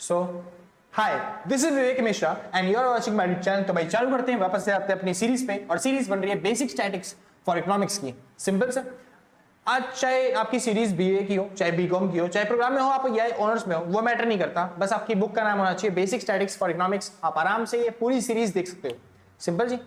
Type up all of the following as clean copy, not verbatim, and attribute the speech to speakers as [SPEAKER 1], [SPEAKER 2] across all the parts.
[SPEAKER 1] So hi, this is Vivek Mishra and you are watching my channel. तो भाई चालू करते हैं, वापस से आते हैं अपनी सीरीज पे, और सीरीज बन रही है बेसिक स्टैटिक्स फॉर इकोनॉमिक्स की। सिंपल सर, आज चाहे आपकी सीरीज बीए की हो, चाहे बीकॉम की हो, चाहे प्रोग्राम में हो आप या ऑनर्स में हो, वो मैटर नहीं करता, बस आपकी बुक का नाम होना चाहिए बेसिक स्टैटिक्स फॉर इकोनॉमिक्स। आप आराम से ये पूरी सीरीज देख सकते हो। सिंपल जी।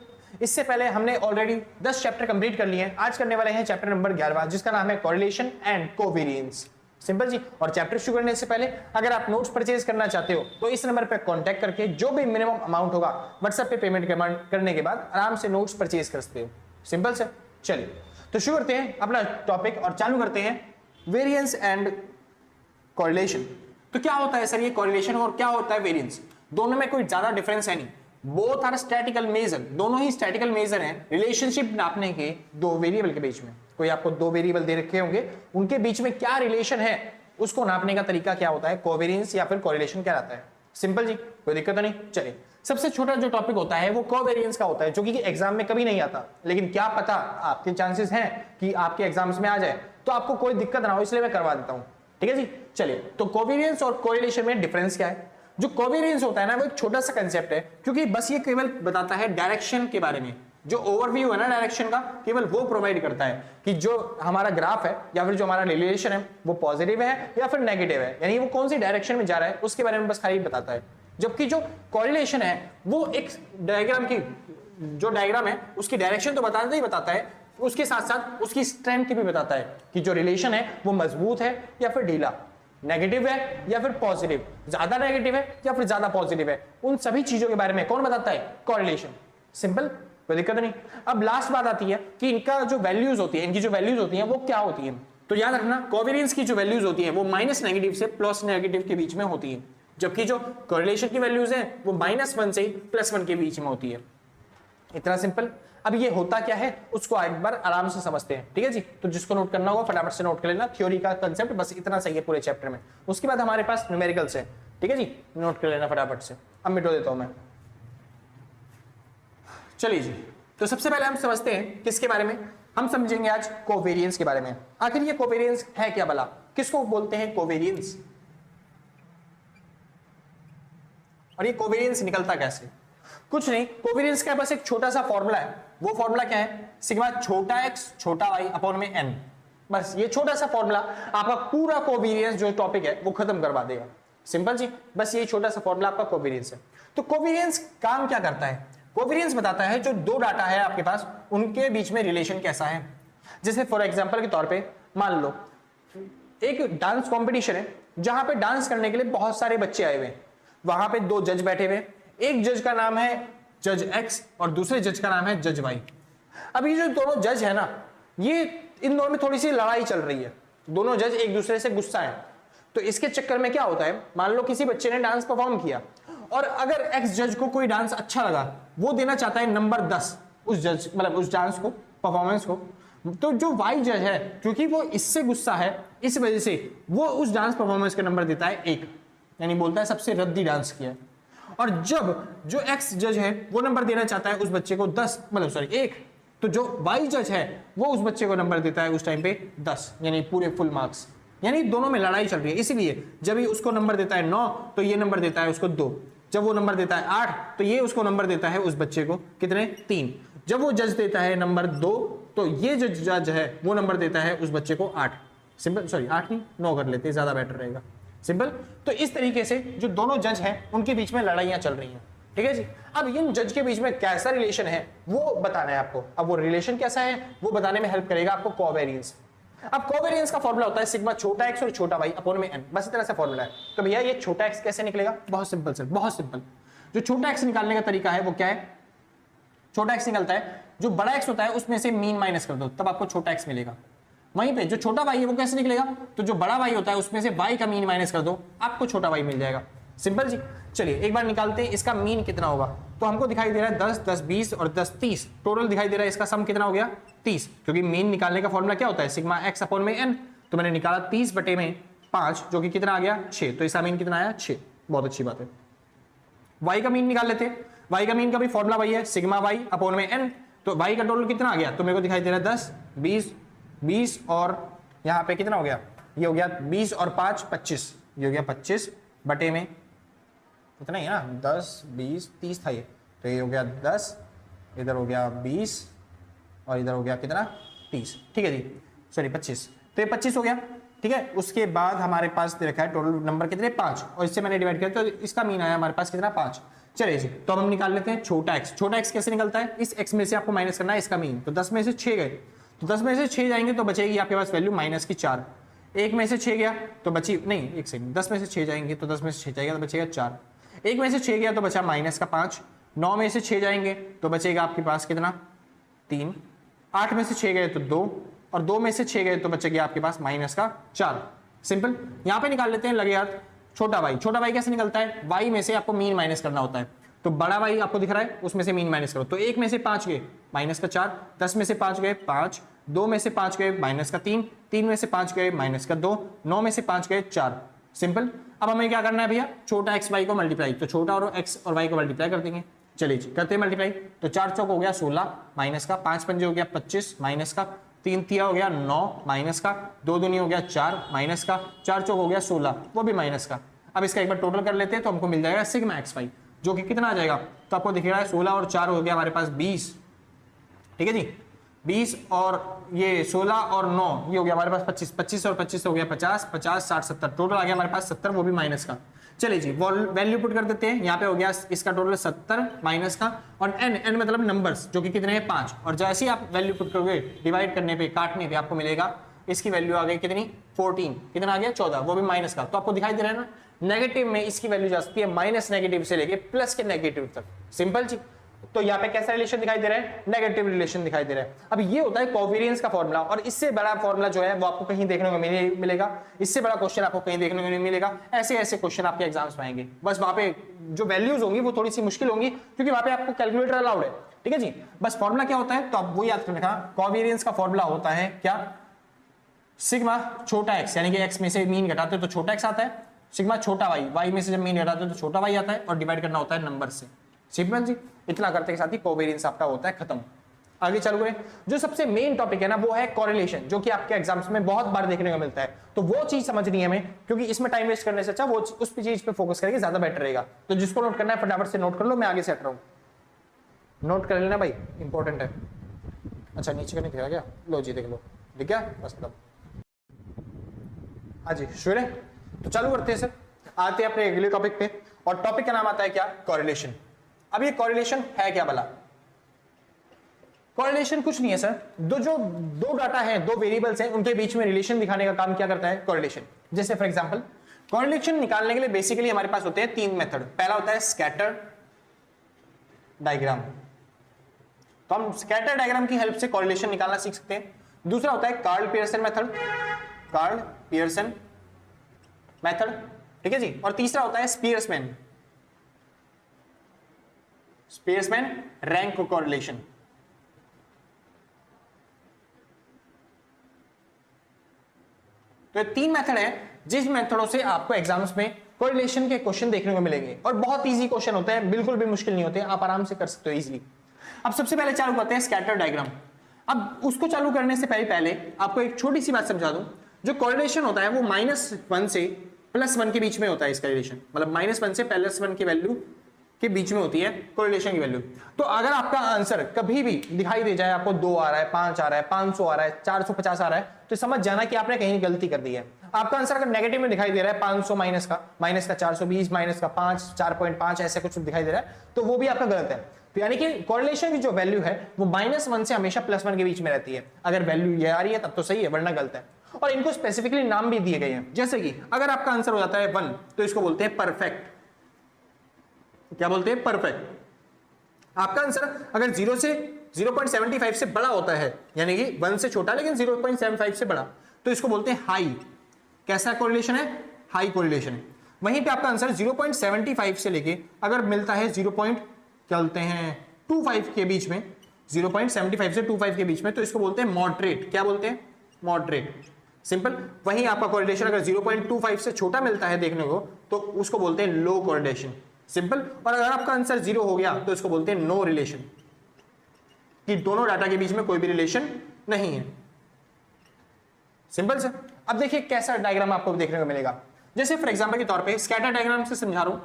[SPEAKER 1] इससे पहले हमने ऑलरेडी 10 चैप्टर कंप्लीट कर लिए हैं। आज करने वाले हैं चैप्टर नंबर 11 जिसका नाम है कोरिलेशन एंड कोवेरिएंस। सिंपल जी। और चैप्टर शुरू करने से पहले अगर आप नोट्स परचेज करना चाहते हो तो इस नंबर पे कांटेक्ट करके जो भी मिनिमम अमाउंट होगा व्हाट्सएप पे पेमेंट करने के बाद आराम से नोट्स परचेज कर सकते हो। Simple sir. चलिए तो शुरू करते हैं अपना टॉपिक और चालू करते हैं वेरिएंस एंड कोरिलेशन। तो क्या होता है सर ये कोरिलेशन और क्या होता है वेरिएंस? दोनों में कोई ज्यादा डिफरेंस है नहीं। बोथ आर स्टैटिकल मेजर, दोनों ही स्टैटिकल मेजर हैं रिलेशनशिप नापने के दो वेरिएबल के बीच में। कोई आपको दो वेरिएबल दे रखे होंगे, उनके बीच में क्या रिलेशन है उसको नापने का तरीका क्या होता है, कोवेरिएंस या फिर कोरिलेशन कहलाता है। सिंपल जी, कोई दिक्कत तो नहीं। चलिए, सबसे छोटा जो टॉपिक होता है वो कोवेरिएंस का होता है, जो कि एग्जाम में कभी नहीं आता, लेकिन क्या पता आपके चांसेस हैं कि आपके एग्जाम्स में आ जाए, तो आपको कोई दिक्कत ना हो इसलिए मैं करवा देता हूं। ठीक है जी। चलिए, तो कोवेरिएंस और कोरिलेशन में डिफरेंस क्या है? जो कोवेरिएंस होता है ना वो एक छोटा सा कंसेप्ट है, क्योंकि बस ये केवल बताता है डायरेक्शन के बारे में। जो ओवरव्यू है ना डायरेक्शन का, केवल वो प्रोवाइड करता है कि जो हमारा ग्राफ है या फिर जो हमारा रिलेशन है वो पॉजिटिव है या फिर नेगेटिव है, यानी वो कौन सी डायरेक्शन में जा रहा है उसके बारे में बस खाली बताता है। जबकि जो कोरिलेशन है वो एक डायग्राम की जो डायग्राम है उसकी डायरेक्शन तो बताता ही बताता है, उसके साथ साथ उसकी स्ट्रेंथ भी बताता है कि जो रिलेशन है वो मजबूत है या फिर ढीला, नेगेटिव है या फिर पॉजिटिव, ज्यादा नेगेटिव है या फिर ज्यादा पॉजिटिव है। उन सभी चीजों के बारे में कौन बताता है? कोरिलेशन। सिंपल, कोई दिक्कत नहीं। अब लास्ट बात आती है कि इनका जो वैल्यूज होती है, इनकी जो वैल्यूज होती हैं वो क्या होती हैं। तो याद रखना, कोवेरिएंस की जो वैल्यूज होती हैं वो माइनस नेगेटिव से प्लस नेगेटिव के बीच में होती है, जबकि जो कोरिलेशन की वैल्यूज हैं वो -1 से +1 के बीच में होती है। इतना सिंपल। अब ये होता क्या है उसको एक बार आराम से समझते हैं। ठीक है जी। तो जिसको नोट करना होगा फटाफट से नोट कर लेना। थ्योरी का कंसेप्ट बस इतना सही है पूरे चैप्टर में। उसके बाद हमारे पास न्यूमेरिकल्स है। ठीक है जी, नोट कर लेना फटाफट से। अब मिटो देता हूं मैं। चलिए जी, तो सबसे पहले हम समझते हैं किसके बारे में? हम समझेंगे आज कोवेरिएंस के बारे में। आखिर ये कोवेरिएंस है क्या भला? किसको बोलते हैं कोवेरिएंस? और ये कोवेरिएंस निकलता कैसे? कुछ नहीं, कोवेरिएंस का बस एक छोटा सा फॉर्मूला है। वो फॉर्मूला क्या है? सिग्मा छोटा x छोटा y अपॉन में n। बस ये छोटा सा फॉर्मूला आपका पूरा कोवेरिएंस जो टॉपिक है वो खत्म करवा देगा। सिंपल जी। बस ये छोटा सा फॉर्मूला आपका कोवेरिएंस है। तो कोवेरिएंस काम क्या करता है? कोवेरिएंस बताता है जो दो डाटा है आपके पास उनके बीच में रिलेशन कैसा है। जैसे फॉर एग्जांपल के तौर पे मान लो एक डांस कंपटीशन है जहां पे डांस करने के लिए बहुत सारे बच्चे आए हुए हैं। वहां पे दो जज बैठे हुए, एक जज का नाम है जज एक्स और दूसरे जज का नाम है जज वाई। अब ये जो दोनों जज है ना, ये इन दोनों में थोड़ी सी लड़ाई चल रही है। दोनों जज एक दूसरे से गुस्सा है। तो इसके चक्कर में क्या होता है, मान लो किसी बच्चे ने डांस परफॉर्म किया और अगर एक्स जज को कोई डांस अच्छा लगा, वो देना चाहता है नंबर 10 उस जज, मतलब उस डांस को, परफॉर्मेंस को। तो जो वाई जज है, क्योंकि वो इससे गुस्सा है, इस वजह से वो उस डांस परफॉर्मेंस का नंबर देता है 1, यानी बोलता है सबसे रद्दी डांस किया। और जब जो एक्स जज है वो नंबर देना चाहता है उस बच्चे को 10, मतलब सॉरी 1, तो जो वाई जज है वो उस बच्चे को नंबर देता है उस टाइम पे 10, यानी पूरे फुल मार्क्स। यानी दोनों में लड़ाई चल रही है। इसीलिए जब ये उसको नंबर देता है 9 तो ये नंबर देता है उसको 2। जब वो नंबर देता है 8 तो ये उसको नंबर देता है उस बच्चे को कितने? 3। जब वो जज देता है नंबर 2 तो ये जो जज है वो नंबर देता है उस बच्चे को 8। सिंपल, सॉरी 8 नहीं 9 कर लेते, ज्यादा बेटर रहेगा। सिंपल। तो इस तरीके से जो दोनों जज हैं उनके बीच में लड़ाइयां चल रही हैं। ठीक है जी। अब इन जज के बीच में कैसा रिलेशन है वो बताना है आपको। अब वो रिलेशन कैसा है वो बताने में हेल्प करेगा आपको कोवेरिएंस। अब कोवेरिएंस का फॉर्मूला होता है सिग्मा छोटा x और छोटा y अपॉन में n। बस इतना सा फॉर्मूला है। तो भैया ये छोटा x कैसे निकलेगा? बहुत सिंपल सर, बहुत सिंपल। जो छोटा x निकालने का तरीका है वो क्या है? छोटा x निकलता है, जो बड़ा x होता है उसमें से मीन माइनस कर दो, तब आपको छोटा x मिलेगा। वहीं पे जो छोटा y है वो कैसे निकलेगा? तो जो बड़ा y होता है उसमें से y का मीन माइनस कर दो, आपको छोटा y मिल जाएगा। सिंपल जी। चलिए एक बार निकालते हैं इसका मीन कितना होगा। तो हमको दिखाई दे रहा है 10, 10, 20 और 10, 30। टोटल दिखाई दे रहा है इसका सम कितना हो गया? 30। क्योंकि मीन निकालने का फॉर्मूला क्या होता है? सिग्मा x अपॉन में n। तो मैंने निकाला 30 बटे में 5, जो कि कितना आ गया? 6। तो इसका मीन कितना आया? 6। बहुत अच्छी बात है। y का मीन निकाल लेते हैं। y का मीन का भी फॉर्मूला वही है, सिग्मा y अपॉन में n। तो y का टोटल कितना आ गया? तो मेरे को दिखाई दे रहा है 10, 20, 20 और यहाँ पे कितना हो गया? ये हो गया 20 और 5 25। ये हो गया 25 बटे में इतना ही है ना, 10 20 30 था ये, तो ये हो गया 10, इधर हो गया 20 और इधर हो गया कितना 30, ठीक है जी, सॉरी 25, तो ये 25 हो गया, ठीक है। उसके बाद हमारे पास दे रखा है टोटल नंबर कितने 5, और इससे मैंने डिवाइड किया तो इसका मीन आया हमारे पास कितना 5। चलिए जी, तो अब हम निकाल लेते हैं छोटा x। छोटा x कैसे निकलता है, इस x में से आपको माइनस करना है इसका मीन, तो 10 में से 6 गए, तो 10 में से 6 जाएंगे तो बचेगी आपके पास वैल्यू माइनस की 4। 1 में से 6 गया तो बची नहीं, एक सेकंड, 10 में से 6 जाएंगे तो 10 में से 6 जाएगा तो बचेगा 4। 1 में से 6 गया तो बचा माइनस का 5। 9 में से 6 जाएंगे तो बचेगा आपके पास कितना 3। 8 में से 6 गए तो 2, और 2 में से 6 गए तो बचेगा आपके पास माइनस का 4। सिंपल। यहां पे निकाल लेते हैं लगे हाथ छोटा y। छोटा y कैसे निकलता है, y में से आपको मीन माइनस करना होता है, तो बड़ा y आपको दिख रहा है उसमें से मीन माइनस करो, तो 1 में से 5 गए माइनस का 4, 10 में से 5 गए 5, 2 में से 5 गए माइनस का 3, 3 में से 5 गए माइनस का 2, 9 में से 5 गए 4। सिंपल। अब हमें क्या करना है भैया, छोटा x y को मल्टीप्लाई, तो छोटा और x और y को मल्टीप्लाई कर देंगे। चलिए जी, करते हैं मल्टीप्लाई, तो 4 चौक हो गया 16 माइनस का, 5 पंजे हो गया 25 माइनस का, 3 तिया हो गया 9 माइनस का, 2 दूनी हो गया 4 माइनस का, 4 चौक हो गया 16 वो भी माइनस का। अब इसका एक बार टोटल कर लेते हैं तो हमको मिल जाएगा सिग्मा एक्स वाई, जो कि कितना आ जाएगा, तो आपको दिख रहा है 16 और 4 हो गया हमारे पास 20, ठीक है जी, 20 और ये 16 और 9 ये हो गया हमारे पास 25, 25 और 25 हो गया 50, 50 60 70, टोटल आ गया हमारे पास 70, वो भी माइनस का। चलिए जी, वैल्यू पुट कर देते हैं, यहाँ पे हो गया इसका टोटल 70 माइनस का, और n मतलब नंबर्स जो कि कितने हैं 5, और जैसे ही आप वैल्यू पुट करोगे डिवाइड करने पे काटने पे आपको मिलेगा इसकी वैल्यू आ गई कितनी 14, कितना आ गया 14, वो भी माइनस का। तो आपको दिखाई दे रहा है ना, नेगेटिव में इसकी वैल्यू जा सकती है माइनस नेगेटिव से लेके प्लस के नेगेटिव तक। सिंपल जी। तो यहाँ पे कैसा रिलेशन दिखाई दे रहा है, नेगेटिव रिलेशन दिखाई दे रहा है। अब ये होता है कोवेरिएंस का फॉर्मूला, और इससे बड़ा फॉर्मूला जो है वो आपको कहीं देखने को मिलेगा, इससे बड़ा क्वेश्चन आपको कहीं देखने को नहीं मिलेगा। ऐसे ऐसे क्वेश्चन आपके एग्जाम्स में आएंगे, बस वहां पे जो वैल्यूज होंगी वो थोड़ी सी मुश्किल होंगी क्योंकि वहां पे आपको कैलकुलेटर अलाउड है, ठीक है जी। बस फॉर्मूला क्या होता है, तो आप वो याद रखना, कोवेरिएंस का फॉर्मूला होता है क्या, सिग्मा छोटा x, यानी कि x में से मीन घटाते तो छोटा x आता है, सिग्मा छोटा y, y में से जब मीन घटाते तो छोटा y आता है, और डिवाइड करना होता है नंबर से। सिंपल जी। इतना करते के साथ ही कोवेरिएंस आपका होता है खत्म। आगे चालू करें, जो सबसे मेन टॉपिक है ना वो है कोरिलेशन, जो कि आपके एग्जाम्स में बहुत बार देखने को मिलता है, तो वो चीज समझनी है हमें, क्योंकि इसमें टाइम वेस्ट करने से अच्छा वो उस चीज पे फोकस करके ज्यादा बेटर रहेगा। तो जिसको नोट करना है फटाफट से नोट कर लो, मैं आगे से हट रहा हूं, नोट कर लेना भाई, इंपॉर्टेंट है। अच्छा नीचे का नहीं दिखा क्या, लो जी देख लो, दिख गया बस खत्म। हाँ जी श्योर है, तो चालू करते हैं सर, आते हैं अपने अगले टॉपिक पे, और टॉपिक का नाम आता है क्या, कोरिलेशन। अब ये कोरिलेशन है क्या भला, कोरिलेशन कुछ नहीं है सर, दो डाटा है, दो वेरिएबल्स हैं, उनके बीच में रिलेशन दिखाने का काम क्या करता है कोरिलेशन। जैसे फॉर एग्जांपल कोरिलेशन निकालने के लिए बेसिकली हमारे पास होते हैं 3 मेथड। पहला होता है स्कैटर डायग्राम, तो हम स्कैटर डायग्राम की हेल्प से कोरिलेशन निकालना सीख सकते हैं। दूसरा होता है Karl Pearson method, Karl Pearson method, ठीक है जी। और तीसरा होता है स्पीयरमैन रैंक कोरिलेशन। तो ये 3 मेथड है जिस मेथडों से आपको एग्जाम्स में कोरिलेशन के क्वेश्चन देखने को मिलेंगे, और बहुत इजी क्वेश्चन होते हैं, बिल्कुल भी मुश्किल नहीं होते, आप आराम से कर सकते हो इजीली। अब सबसे पहले चालू करते हैं स्कैटर डायग्राम। अब उसको चालू करने से पहले आपको एक छोटी सी बात समझा दूं, जो कोरिलेशन होता है वो -1 से +1 के बीच में होता है इसका रिलेशन, मतलब -1 से +1 की वैल्यू के बीच में होती है कोरिलेशन की वैल्यू। तो अगर आपका आंसर कभी भी दिखाई दे जाए, आपको 2 आ रहा है, 5 आ रहा है, 500 आ रहा है, 450 आ रहा है, तो समझ जाना कि आपने कहीं गलती कर दी है। आपका आंसर अगर नेगेटिव में दिखाई दे रहा है 500 माइनस का 420 माइनस का 5 4.5 ऐसे कुछ दिखाई दे रहा है, तो वो भी आपका गलत है। तो यानी कि कोरिलेशन की जो वैल्यू है वो -1 से हमेशा +1 के बीच में रहती है। अगर वैल्यू ये आ रही है तब तो सही है, वरना गलत है। और इनको स्पेसिफिकली नाम भी दिए गए हैं, जैसे कि अगर आपका आंसर हो जाता है 1 तो इसको बोलते हैं परफेक्ट। क्या बोलते हैं, परफेक्ट। आपका आंसर अगर 0 से 0.75 से बड़ा होता है, यानी कि 1 से छोटा लेकिन 0.75 से बड़ा, तो इसको बोलते हैं हाई। कैसा कोरिलेशन है, हाई कोरिलेशन है। वहीं पे आपका आंसर 0.75 से लेके अगर मिलता है 0.25 के बीच में, 0.75 से 25 के बीच में, तो इसको बोलते हैं मॉडरेट। क्या बोलते हैं, मॉडरेट। सिंपल। वहीं आपका कोरिलेशन अगर 0.25 से छोटा मिलता है देखने को, तो उसको बोलते हैं लो कोरिलेशन। सिंपल। और अगर आपका आंसर 0 हो गया तो इसको बोलते हैं नो रिलेशन, कि दोनों डाटा के बीच में कोई भी रिलेशन नहीं है। सिंपल से। अब देखिए कैसा डायग्राम आपको देखने को मिलेगा। जैसे फॉर एग्जांपल के तौर पे स्कैटर डायग्राम से समझा रहा हूं।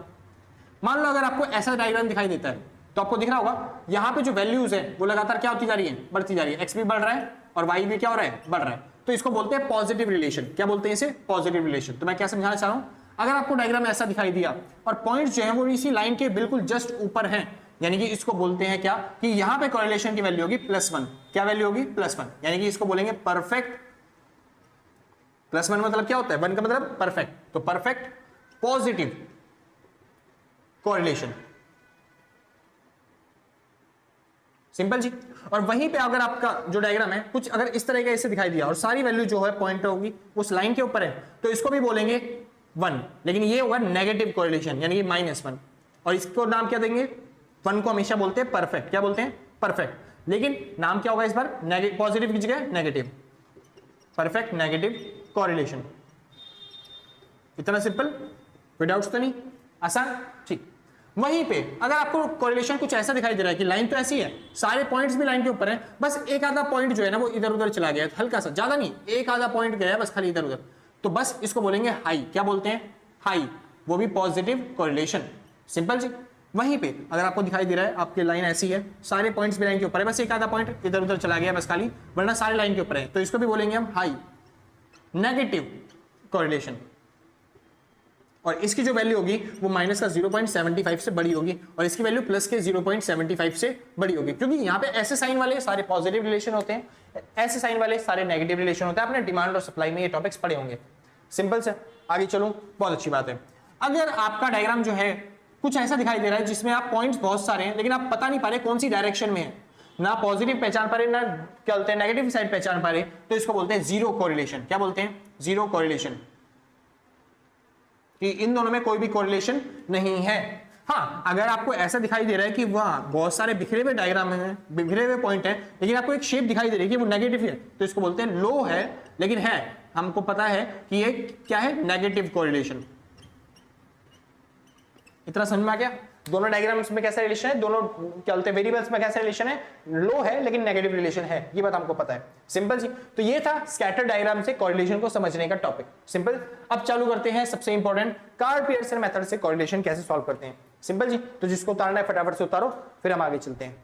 [SPEAKER 1] मान लो अगर आपको ऐसा डायग्राम दिखाई देता है तो आपको दिख रहा होगा यहाँ पे जो वैल्यूज है वो लगातार क्या होती जा रही है, बढ़ती जा रही है, एक्स भी बढ़ रहा है और वाई भी क्या हो रहा है, बढ़ रहा है। तो इसको बोलते हैं पॉजिटिव रिलेशन। क्या बोलते हैं इसे, पॉजिटिव रिलेशन। तो मैं क्या समझाना चाह रहा हूं, अगर आपको डायग्राम ऐसा दिखाई दिया और पॉइंट्स जो है वो इसी लाइन के बिल्कुल जस्ट ऊपर हैं, यानी कि इसको बोलते हैं क्या कि यहां पे कोरिलेशन की वैल्यू होगी +1। क्या वैल्यू होगी, +1, यानी कि इसको बोलेंगे परफेक्ट। +1 मतलब क्या होता है, 1 का मतलब परफेक्ट, तो परफेक्ट पॉजिटिव कोरिलेशन, सिंपल जी। और वहीं पे अगर आपका जो डायग्राम है कुछ अगर इस तरह का इसे दिखाई दिया और सारी वैल्यू जो है पॉइंट होगी उस लाइन के ऊपर है, तो इसको भी बोलेंगे 1, लेकिन ये होगा नेगेटिव कोरिलेशन, यानी कि -1। और इसको नाम क्या देंगे, 1 को हमेशा बोलते हैं परफेक्ट। क्या बोलते हैं, परफेक्ट। लेकिन नाम क्या होगा इस बार, पॉजिटिव की जगह नेगेटिव, परफेक्ट नेगेटिव कोरिलेशन। इतना सिंपल, कोई डाउट्स तो नहीं, आसान, ठीक। वहीं पे अगर आपको कोरिलेशन कुछ ऐसा दिखाई दे रहा है कि लाइन तो ऐसी है, सारे पॉइंट्स भी लाइन के ऊपर हैं, बस एक आधा पॉइंट जो है ना वो इधर उधर चला गया है, हल्का सा, ज्यादा नहीं, एक आधा पॉइंट गया है बस खाली इधर उधर, तो बस इसको बोलेंगे हाई। क्या बोलते हैं, हाई, वो भी पॉजिटिव कोरिलेशन, सिंपल जी। वहीं पे अगर आपको दिखाई दे रहा है आपकी लाइन ऐसी है, सारे पॉइंट्स भी लाइन के ऊपर है, बस एक आधा पॉइंट इधर उधर चला गया बस खाली, वरना सारे लाइन के ऊपर है, तो इसको भी बोलेंगे हम हाई नेगेटिव कोरिलेशन। और इसकी जो वैल्यू होगी वो माइनस का 0.75 से बड़ी होगी और इसकी वैल्यू प्लस के 0.75 से बड़ी होगी, क्योंकि यहाँ पे ऐसे साइन वाले सारे पॉजिटिव रिलेशन होते हैं, ऐसे साइन वाले सारे नेगेटिव रिलेशन होते हैं। आपने डिमांड और सप्लाई में ये टॉपिक्स पढ़े होंगे, सिंपल से। आगे चलो, बहुत अच्छी बात है। अगर आपका डायग्राम जो है कुछ ऐसा दिखाई दे रहा है जिसमें आप पॉइंट्स बहुत सारे हैं लेकिन आप पता नहीं पा रहे कौन सी डायरेक्शन में है, ना पॉजिटिव पहचान पा रहे ना क्या बोलते हैं नेगेटिव साइड पहचान पा रहे, तो इसको बोलते हैं जीरो कोरिलेशन। क्या बोलते हैं, जीरो कोरिलेशन, कि इन दोनों में कोई भी कोरिलेशन नहीं है। हाँ, अगर आपको ऐसा दिखाई दे रहा है कि वहां बहुत सारे बिखरे हुए डायग्राम हैं, बिखरे हुए पॉइंट हैं, लेकिन आपको एक शेप दिखाई दे रही है कि वो नेगेटिव है, तो इसको बोलते हैं लो है, लेकिन है, हमको पता है कि ये क्या है, नेगेटिव कोरिलेशन। इतना समझ में आ गया, दोनों डायग्राम्स में कैसा रिलेशन है, दोनों क्या बोलते हैं वेरिएबल्स में कैसा रिलेशन है, लो है लेकिन नेगेटिव रिलेशन है, ये बात हमको पता है, सिंपल जी। तो ये था स्कैटर डायग्राम से कोरिलेशन को समझने का टॉपिक, सिंपल। अब चालू करते हैं सबसे इंपॉर्टेंट, कार्ल पियर्सन मेथड से कोरिलेशन कैसे सॉल्व करते हैं, सिंपल जी। तो जिसको उतारना है फटाफट से उतारो, फिर हम आगे चलते हैं।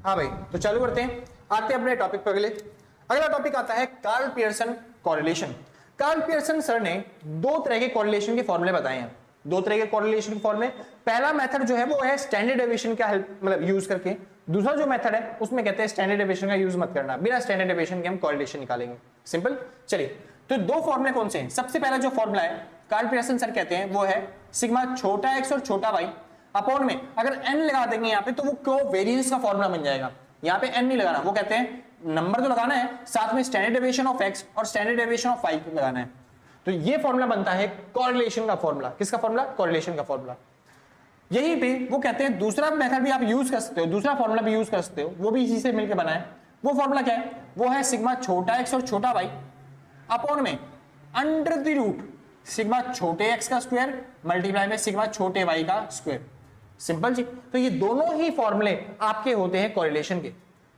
[SPEAKER 1] हाँ भाई, तो चालू करते हैं, आते हैं अपने टॉपिक पर। अगला टॉपिक आता है Karl Pearson correlation. Karl Pearson sir ने दो तरह के कोरिलेशन के फॉर्मूले बताए हैं, दो तरह के कोरिलेशन के फॉर्मूले। पहला मेथड जो है वो है स्टैंडर्ड डेविएशन का हेल्प मतलब यूज करके, दूसरा जो मेथड है उसमें कहते हैं स्टैंडर्ड डेविएशन का यूज मत करना, बिना स्टैंडर्ड डेविएशन के हम कोरिलेशन निकालेंगे, सिंपल। चलिए, तो दो फॉर्मूले कौन से हैं, सबसे पहला जो फॉर्मूला है कार्ल पियर्सन सर कहते हैं वो है सिग्मा छोटा x और छोटा y अपॉन में अगर n लगा देंगे यहाँ पे तो वो कोवेरिएंस का फॉर्मूला बन जाएगा। यहाँ पे n नहीं लगाना, वो कहते हैं नंबर तो लगाना है, साथ में स्टैंडर्ड डेविएशन ऑफ x और स्टैंडर्ड डेविएशन ऑफ y लगाना है। तो ये फॉर्मूला बनता है कोरिलेशन का फॉर्मूला। किसका फॉर्मूला, कोरिलेशन का फॉर्मूला। यही पे वो कहते हैं दूसरा मेथड भी आप यूज कर सकते हो, दूसरा फॉर्मूला भी यूज कर सकते हो, वो भी इसी से मिलकर बना है। वो फॉर्मूला क्या है, वो है सिग्मा छोटा x और छोटा y अपॉन में अंडर द रूट सिग्मा छोटे x का स्क्वायर मल्टीप्लाई में सिग्मा छोटे y का स्क्वायर, सिंपल जी। तो ये दोनों ही फॉर्मूले आपके होते हैं कोरिलेशन के,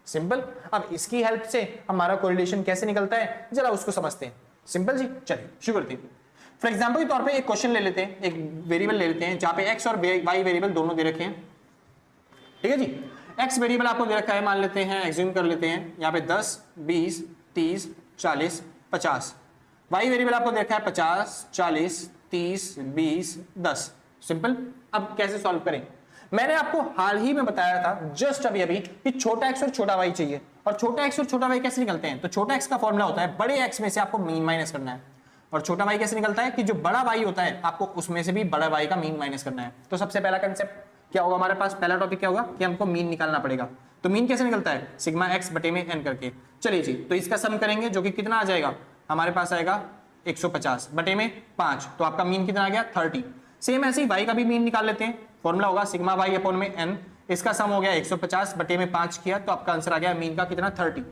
[SPEAKER 1] सिंपल। अब इसकी हेल्प से हमारा कोरिलेशन कैसे निकलता है जरा उसको समझते हैं, सिंपल जी। चलिए शुरू करते हैं। फॉर एग्जांपल के तौर पे एक क्वेश्चन ले लेते हैं, एक वेरिएबल ले लेते हैं जहां पे x और y वेरिएबल दोनों दे रखे हैं, ठीक है जी। x वेरिएबल आपको दे रखा है, मान लेते हैं, एज्यूम कर लेते हैं यहाँ पे 10, 20, 30, 40, 50। y वेरिएबल आपको दे रखा है 50, 40, 30, 20, 10, सिंपल। अब कैसे सॉल्व करें, मैंने आपको हाल ही में बताया था जस्ट अभी कि छोटा x और छोटा y चाहिए, और छोटा x और छोटा y कैसे निकलते हैं। तो छोटा x का फॉर्मूला होता है बड़े x में से आपको मीन माइनस करना है, और छोटा y कैसे निकलता है कि जो बड़ा y होता है आपको उसमें से भी बड़ा y का मीन माइनस करना है। तो सबसे पहला कंसेप्ट क्या होगा हमारे पास, पहला टॉपिक क्या होगा कि हमको मीन निकालना पड़ेगा। तो मीन कैसे निकलता है, सिग्मा x बटे में n करके। चलिए जी, तो इसका सम करेंगे जो कि कितना आ जाएगा, हमारे पास आएगा 150 बटे में 5, तो आपका मीन कितना आ गया 30। सेम ऐसे ही y का भी मीन निकाल लेते हैं, फॉर्मूला होगा सिग्मा y अपॉन में n, इसका सम हो गया 150 बटे में 5 किया तो आपका आंसर आ गया मीन का कितना 30।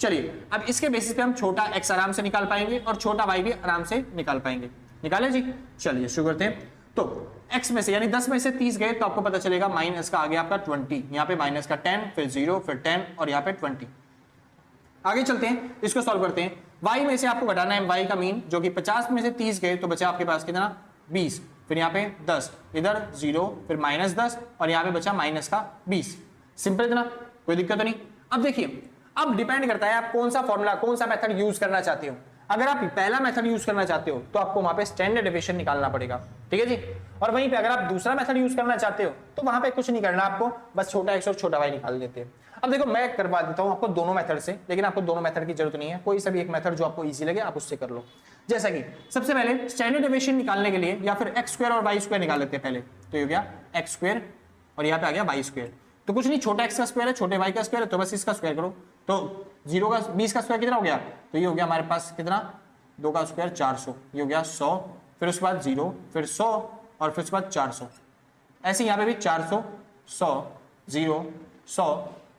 [SPEAKER 1] चलिए, अब इसके बेसिस पे हम छोटा x आराम से निकाल पाएंगे और छोटा y भी आराम से निकाल पाएंगे। निकाले जी, चलिए शुरू करते हैं। तो x में से यानी 10 में से 30 गए तो आपको पता चलेगा माइनस का आ गया आपका 20, यहाँ पे माइनस का 10, फिर 0, फिर 10 और यहाँ पे 20। आगे चलते हैं, इसको सॉल्व करते हैं। y में से आपको घटाना है y का मीन, जो कि 50 में से 30 गए तो बचा आपके पास कितना 20, फिर यहाँ पे 10, इधर 0, फिर -10 और यहाँ पे बचा माइनस का 20। सिंपल इतना, कोई दिक्कत तो नहीं। अब देखिए, अब डिपेंड करता है आप कौन सा फॉर्मूला, कौन सा मेथड यूज करना चाहते हो। अगर आप पहला मेथड यूज करना चाहते हो तो आपको वहां पे स्टैंडर्ड डेविएशन निकालना पड़ेगा, ठीक है जी। और वहीं पे अगर आप दूसरा मेथड यूज करना चाहते हो तो वहां पे कुछ नहीं करना, आपको बस छोटा x और छोटा y निकाल देते हैं। अब देखो, मैं करवा देता हूं आपको दोनों मेथड से, लेकिन आपको दोनों मेथड की जरूरत नहीं है, कोई सा भी एक मेथड जो आपको इजी लगे आप उससे कर लो। जैसा कि सबसे पहले स्टैंडर्ड डेविएशन निकालने के लिए या फिर x स्क्वायर और y स्क्वायर निकाल लेते हैं पहले। तो ये हो गया x स्क्वायर और यहाँ पे आ गया y स्क्वायर। तो कुछ नहीं, छोटा x का स्क्वायर है, छोटे y का स्क्वायर है, तो बस इसका स्क्वायर करो। तो 0 का 20 का स्क्वायर कितना हो गया, तो ये हो गया हमारे पास कितना, 2 का स्क्वायर 400, ये हो गया 100, फिर उसके बाद 0, फिर 100 और फिर उसके बाद 400। ऐसे यहाँ पे भी 400, 100, 0, 100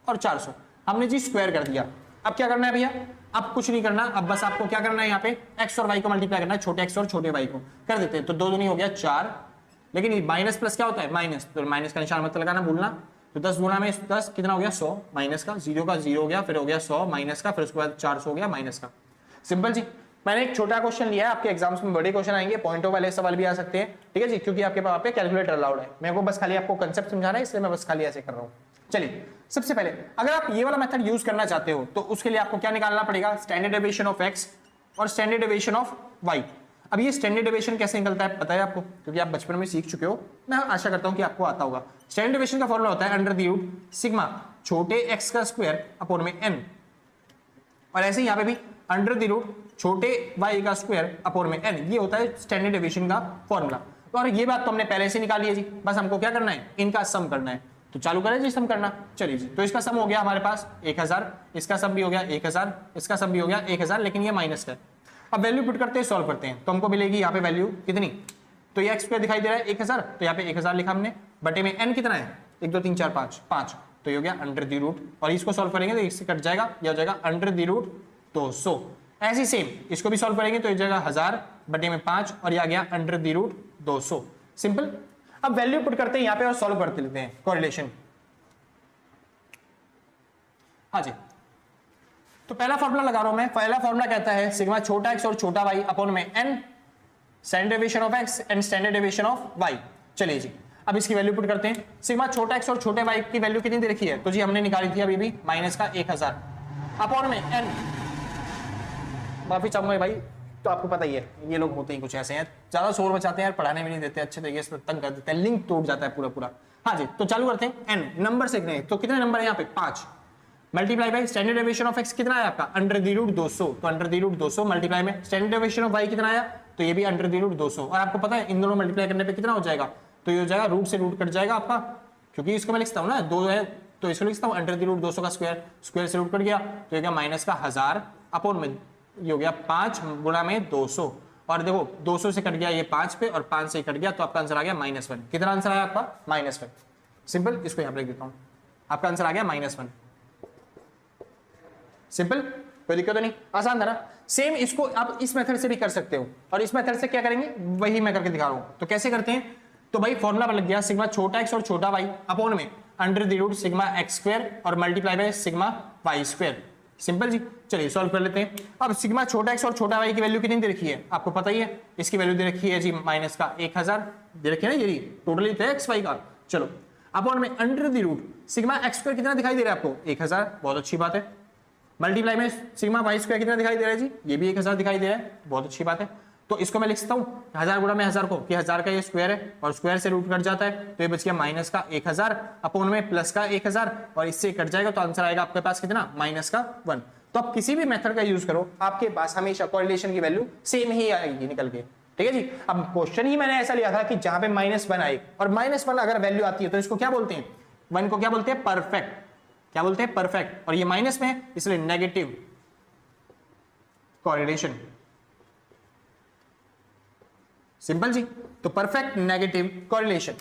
[SPEAKER 1] और 400 हमने जी स्क्वायर कर दिया। अब क्या करना है भैया, अब कुछ नहीं करना, अब बस आपको क्या करना है, यहाँ पे x और y को मल्टीप्लाई करना है, छोटे x और छोटे y को कर देते हैं। तो 2 दूनी हो गया 4, लेकिन माइनस प्लस क्या होता है, माइनस, तो माइनस का निशान मत लगाना भूलना। तो 10 गुना में 10 कितना हो गया 100, माइनस का 0 का 0 हो गया, फिर हो गया 100 माइनस का, फिर उसके बाद 400 हो गया माइनस का। सिंपल जी। मैंने एक छोटा क्वेश्चन लिया है, आपके एग्जाम्स में बड़े क्वेश्चन आएंगे, पॉइंटों वाले सवाल भी आ सकते हैं, ठीक है जी, क्योंकि आपके पास पे कैलकुलेटर अलाउड है। मेरे को बस खाली आपको कंसेप्ट समझाना है, इसलिए मैं बस खाली ऐसे कर रहा हूँ। चलिए, सबसे पहले अगर आप ये वाला मेथड यूज करना चाहते हो तो उसके लिए आपको क्या निकालना पड़ेगा, स्टैंडर्ड डेविएशन ऑफ x और स्टैंडर्ड डेविएशन ऑफ y। अब ये स्टैंडर्ड डेविएशन कैसे निकलता है पता है आपको, क्योंकि आप बचपन में सीख चुके हो, मैं आशा करता हूं कि आपको आता होगा। स्टैंडर्ड डेविएशन का फॉर्मूला होता है अंडर द रूट सिग्मा छोटे x का स्क्वायर अपॉन में n, और ऐसे यहाँ पे भी अंडर द रूट छोटे y का स्क्वायर अपॉन में n, ये होता है स्टैंडर्ड डेविएशन का फॉर्मूला। और ये बात तो हमने पहले से निकाली है जी, बस हमको क्या करना है, इनका सम करना है। तो चालू करें जी सम करना, चलिए जी। तो इसका सम हो गया हमारे पास 1000, इसका सम भी हो गया 1000, इसका सम भी हो गया 1000, लेकिन ये माइनस का। अब वैल्यू पुट करते हैं, सॉल्व करते हैं, तो हमको मिलेगी यहाँ पे वैल्यू कितनी, तो ये x स्क्वायर दिखाई दे रहा है 1000, तो यहाँ पे 1000 लिखा हमने, बटे में n कितना है 1 2 3 4 5 5, तो ये हो गया अंडर द रूट, और इसको सॉल्व करेंगे तो इससे कट जाएगा, यह हो जाएगा अंडर द रूट 200। ऐसे सेम इसको भी सॉल्व करेंगे तो ये जाएगा 1000 बटे में 5 और ये आ गया अंडर द रूट 200। सिंपल। अब वैल्यू पुट करते हैं यहाँ पे और सॉल्व करते लेते हैं कोरिलेशन। हाँ जी, तो पहला फॉर्मूला लगा रहा हूं मैं। पहला फॉर्मूला कहता है सिग्मा छोटा x और छोटा y अपॉन में n standard deviation of x and standard deviation of y। चलिए जी, अब इसकी वैल्यू पुट करते हैं। सिग्मा छोटा x और छोटे y की वैल्यू कितनी दे रखी है, तो जी हमने निकाली थी अभी भी, माइनस का 1000 अपॉन में n, माफी चाहूंगा भाई, तो आपको पता ही है ये लोग होते ही कुछ ऐसे हैं, ज्यादा शोर मचाते हैं यार, पढ़ाने भी नहीं देते अच्छे तरीके से, तंग कर देते हैं, लिंक टूट जाता है पूरा पूरा। हाँ जी, तो चालू करते हैं। n नंबर से तो कितने नंबर है यहाँ पे 5, multiply by standard deviation of x कितना आया आपका अंडर द रूट 200, तो अंडर द रूट 200 मल्टीप्लाई में स्टैंडर्ड डेविएशन ऑफ y कितना आया, तो ये भी अंडर द रूट 200। और आपको पता है इन दोनों मल्टीप्लाई करने पे कितना हो जाएगा, तो ये हो जाएगा रूट से रूट कट जाएगा आपका, क्योंकि इसको मैं लिखता हूँ ना 2 है तो इसको लिखता हूँ अंडर द रूट 200 का स्क्वायर, स्क्वायर से रूट कट गया तो ये गया माइनस का 1000 अपॉन में ये हो गया 5 गुणा में 200, और देखो 200 से कट गया ये 5 पे और 5 से कट गया तो आपका आंसर आ गया -1। कितना आंसर आया आपका -1। सिंपल, इसको यहाँ पे लिख देता हूँ, आपका आंसर आ गया -1। सिंपल, कोई दिक्कत नहीं, आसान था ना। सेम इसको आप इस मेथड से भी कर सकते हो, और इस मेथड से क्या करेंगे वही मैं करके दिखा रहा हूं। तो कैसे करते हैं, तो भाई फॉर्मूला लग गया सिग्मा छोटा x और छोटा y अपॉन में under the root sigma x square और multiply by sigma y square. Simple जी, चलिए सॉल्व कर लेते हैं। अब सिग्मा छोटा x और छोटा y की वैल्यू कितनी दे रखी है आपको पता ही है, इसकी वैल्यू दे रखी है जी माइनस का 1000 दे रखी है ना, ये टोटली थे x y का। चलो अपॉन में under the root sigma x square कितना दिखाई दे रहा है आपको 1000, बहुत अच्छी बात है, मल्टीप्लाई में सिग्मा y स्क्वायर कितना दिखाई दे रहा है जी, ये भी 1000 दिखाई दे रहा है, बहुत अच्छी बात है। तो इसको मैं लिख सकता हूँ 1000 गुणा में 1000 को, कि 1000 का ये स्क्वायर है और स्क्वायर से रूट कट जाता है, तो ये बच गया माइनस का 1000 अपॉन में प्लस का 1000, और इससे कट जाएगा तो आंसर आएगा आपके पास कितना -1। तो आप किसी भी मेथड का यूज करो, आपके पास हमेशा कोरिलेशन की वैल्यू सेम ही आएगी निकल के, ठीक है जी। अब क्वेश्चन ही मैंने ऐसा लिया था कि जहां पे -1 आए, और -1 अगर वैल्यू आती है तो इसको क्या बोलते हैं, 1 को क्या बोलते हैं परफेक्ट, क्या बोलते हैं परफेक्ट, और ये माइनस में है इसलिए नेगेटिव कोरिलेशन। सिंपल जी, तो परफेक्ट नेगेटिव कोरिलेशन,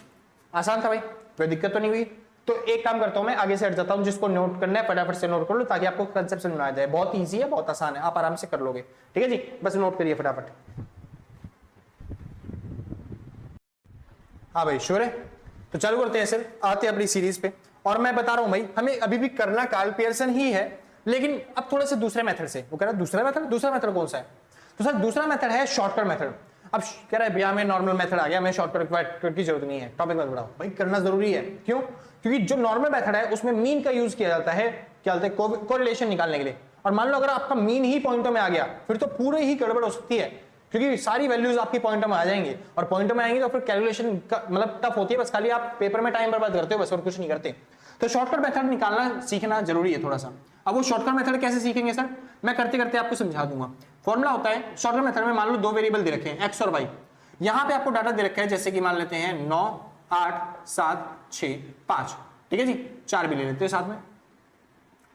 [SPEAKER 1] आसान था भाई, कोई दिक्कत तो नहीं हुई। तो एक काम करता हूं मैं आगे से हट जाता हूं, जिसको नोट करना है फटाफट से नोट कर लो ताकि आपको कंसेप्ट समझ में आ जाए, बहुत इजी है, बहुत आसान है, आप आराम से कर लोगे, ठीक है जी। बस नोट करिए फटाफट। हाँ भाई श्योर है, तो चालू करते हैं सर, आते हैं अपनी सीरीज पे। और मैं बता रहा हूं भाई, हमें अभी भी करना कार्ल पियर्सन ही है, लेकिन अब थोड़े से दूसरे मेथड से, वो कह रहा है दूसरा मेथड कौन सा है? तो सर दूसरा मेथड है शॉर्टकट मेथड। अब कह रहा है भैया मैं नॉर्मल मेथड आ गया, मैं शॉर्टकट की जरूरत नहीं है, टॉपिक मत बढ़ाओ। भाई करना जरूरी है, क्यों? क्योंकि जो नॉर्मल मेथड है उसमें मीन का यूज किया जाता है, क्या बोलते हैं, कोरिलेशन निकालने के लिए। और मान लो अगर आपका मीन ही पॉइंटों में आ गया फिर तो पूरे ही गड़बड़ हो सकती है, क्योंकि सारी वैल्यूज आपकी पॉइंटों में आ जाएंगे, और पॉइंटों में आएंगे तो फिर कैलकुलेशन मतलब टफ होती है, बस खाली आप पेपर में टाइम बर्बाद करते हो बस, और कुछ नहीं करते। तो शॉर्टकट मेथड निकालना सीखना जरूरी है थोड़ा सा। अब वो शॉर्टकट मेथड कैसे सीखेंगे सर? मैं करते करते आपको समझा दूंगा। फॉर्मूला होता है शॉर्टकट मेथड में, मान लो 2 वेरिएबल दे रखे हैं एक्स और वाई। यहां पे आपको डाटा दे रखा है, जैसे कि मान लेते हैं 9 8 7 6 5, ठीक है जी, 4 भी ले लेते हैं साथ में।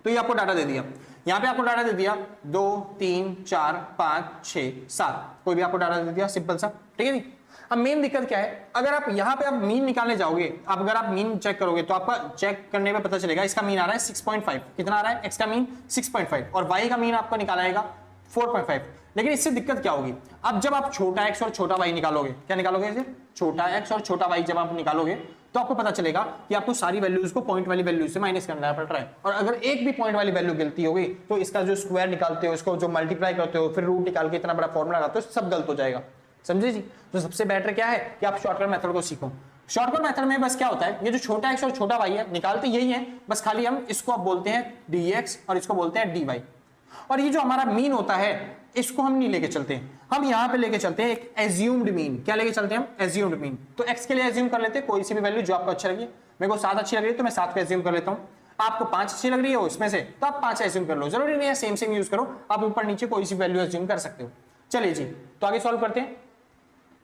[SPEAKER 1] तो ये आपको डाटा दे दिया, यहां पे आपको डाटा दे दिया 2 3 4 5 6 7, कोई भी आपको डाटा दे दिया, सिंपल सा, ठीक है जी। अब मेन दिक्कत क्या है, अगर आप यहां पे आप मीन निकालने जाओगे, अब अगर आप मीन चेक करोगे तो आपका चेक करने पे पता चलेगा इसका मीन आ रहा है 6.5। कितना आ रहा है? एक्स का मीन 6.5 और वाई का मीन आपका निकाला आएगा 4.5। लेकिन इससे दिक्कत क्या होगी, अब जब आप छोटा एक्स और छोटा वाई निकालोगे, क्या निकालोगे इसे? छोटा एक्स और छोटा वाई जब आप निकालोगे तो आपको पता चलेगा कि आपको सारी वैल्यूज को पॉइंट वाली वैल्यू से माइनस करना पड़ रहा है, और अगर एक भी पॉइंट वाली वैल्यू गलती होगी तो इसका जो स्क्वायर निकालते हो, इसको जो मल्टीप्लाई करते हो, फिर रूट निकाल के इतना बड़ा फॉर्मूला लगाते हो, सब गलत हो जाएगा, समझे जी। तो सबसे बेटर क्या है कि आप शॉर्टकट मेथड को सीखो। शॉर्टकट मेथड में बस क्या होता है, ये जो छोटा एक्स और छोटा वाई है निकालते यही है, बस खाली हम इसको आप बोलते हैं dx और इसको बोलते हैं dy, और ये जो हमारा मीन होता है इसको हम नहीं लेके चलते हैं, हम यहां पे लेके चलते हैं एक एज्यूम्ड मीन। क्या लेके चलते हैं हम? Assumed mean. तो x के लिए एज्यूम कर लेते हैं कोई सी भी वैल्यू जो आपको अच्छा लगे। मेरे को 7 अच्छी लग रही है तो मैं 7 को एज्यूम कर लेता हूं, आपको 5 अच्छी लग रही है उसमें से तो आप 5 एज्यूम कर लो, जरूरी नहीं है सेम यूज करो, आप ऊपर नीचे कोई सी वैल्यू एज्यूम कर सकते हो। चलिए जी, तो आगे सॉल्व करते हैं।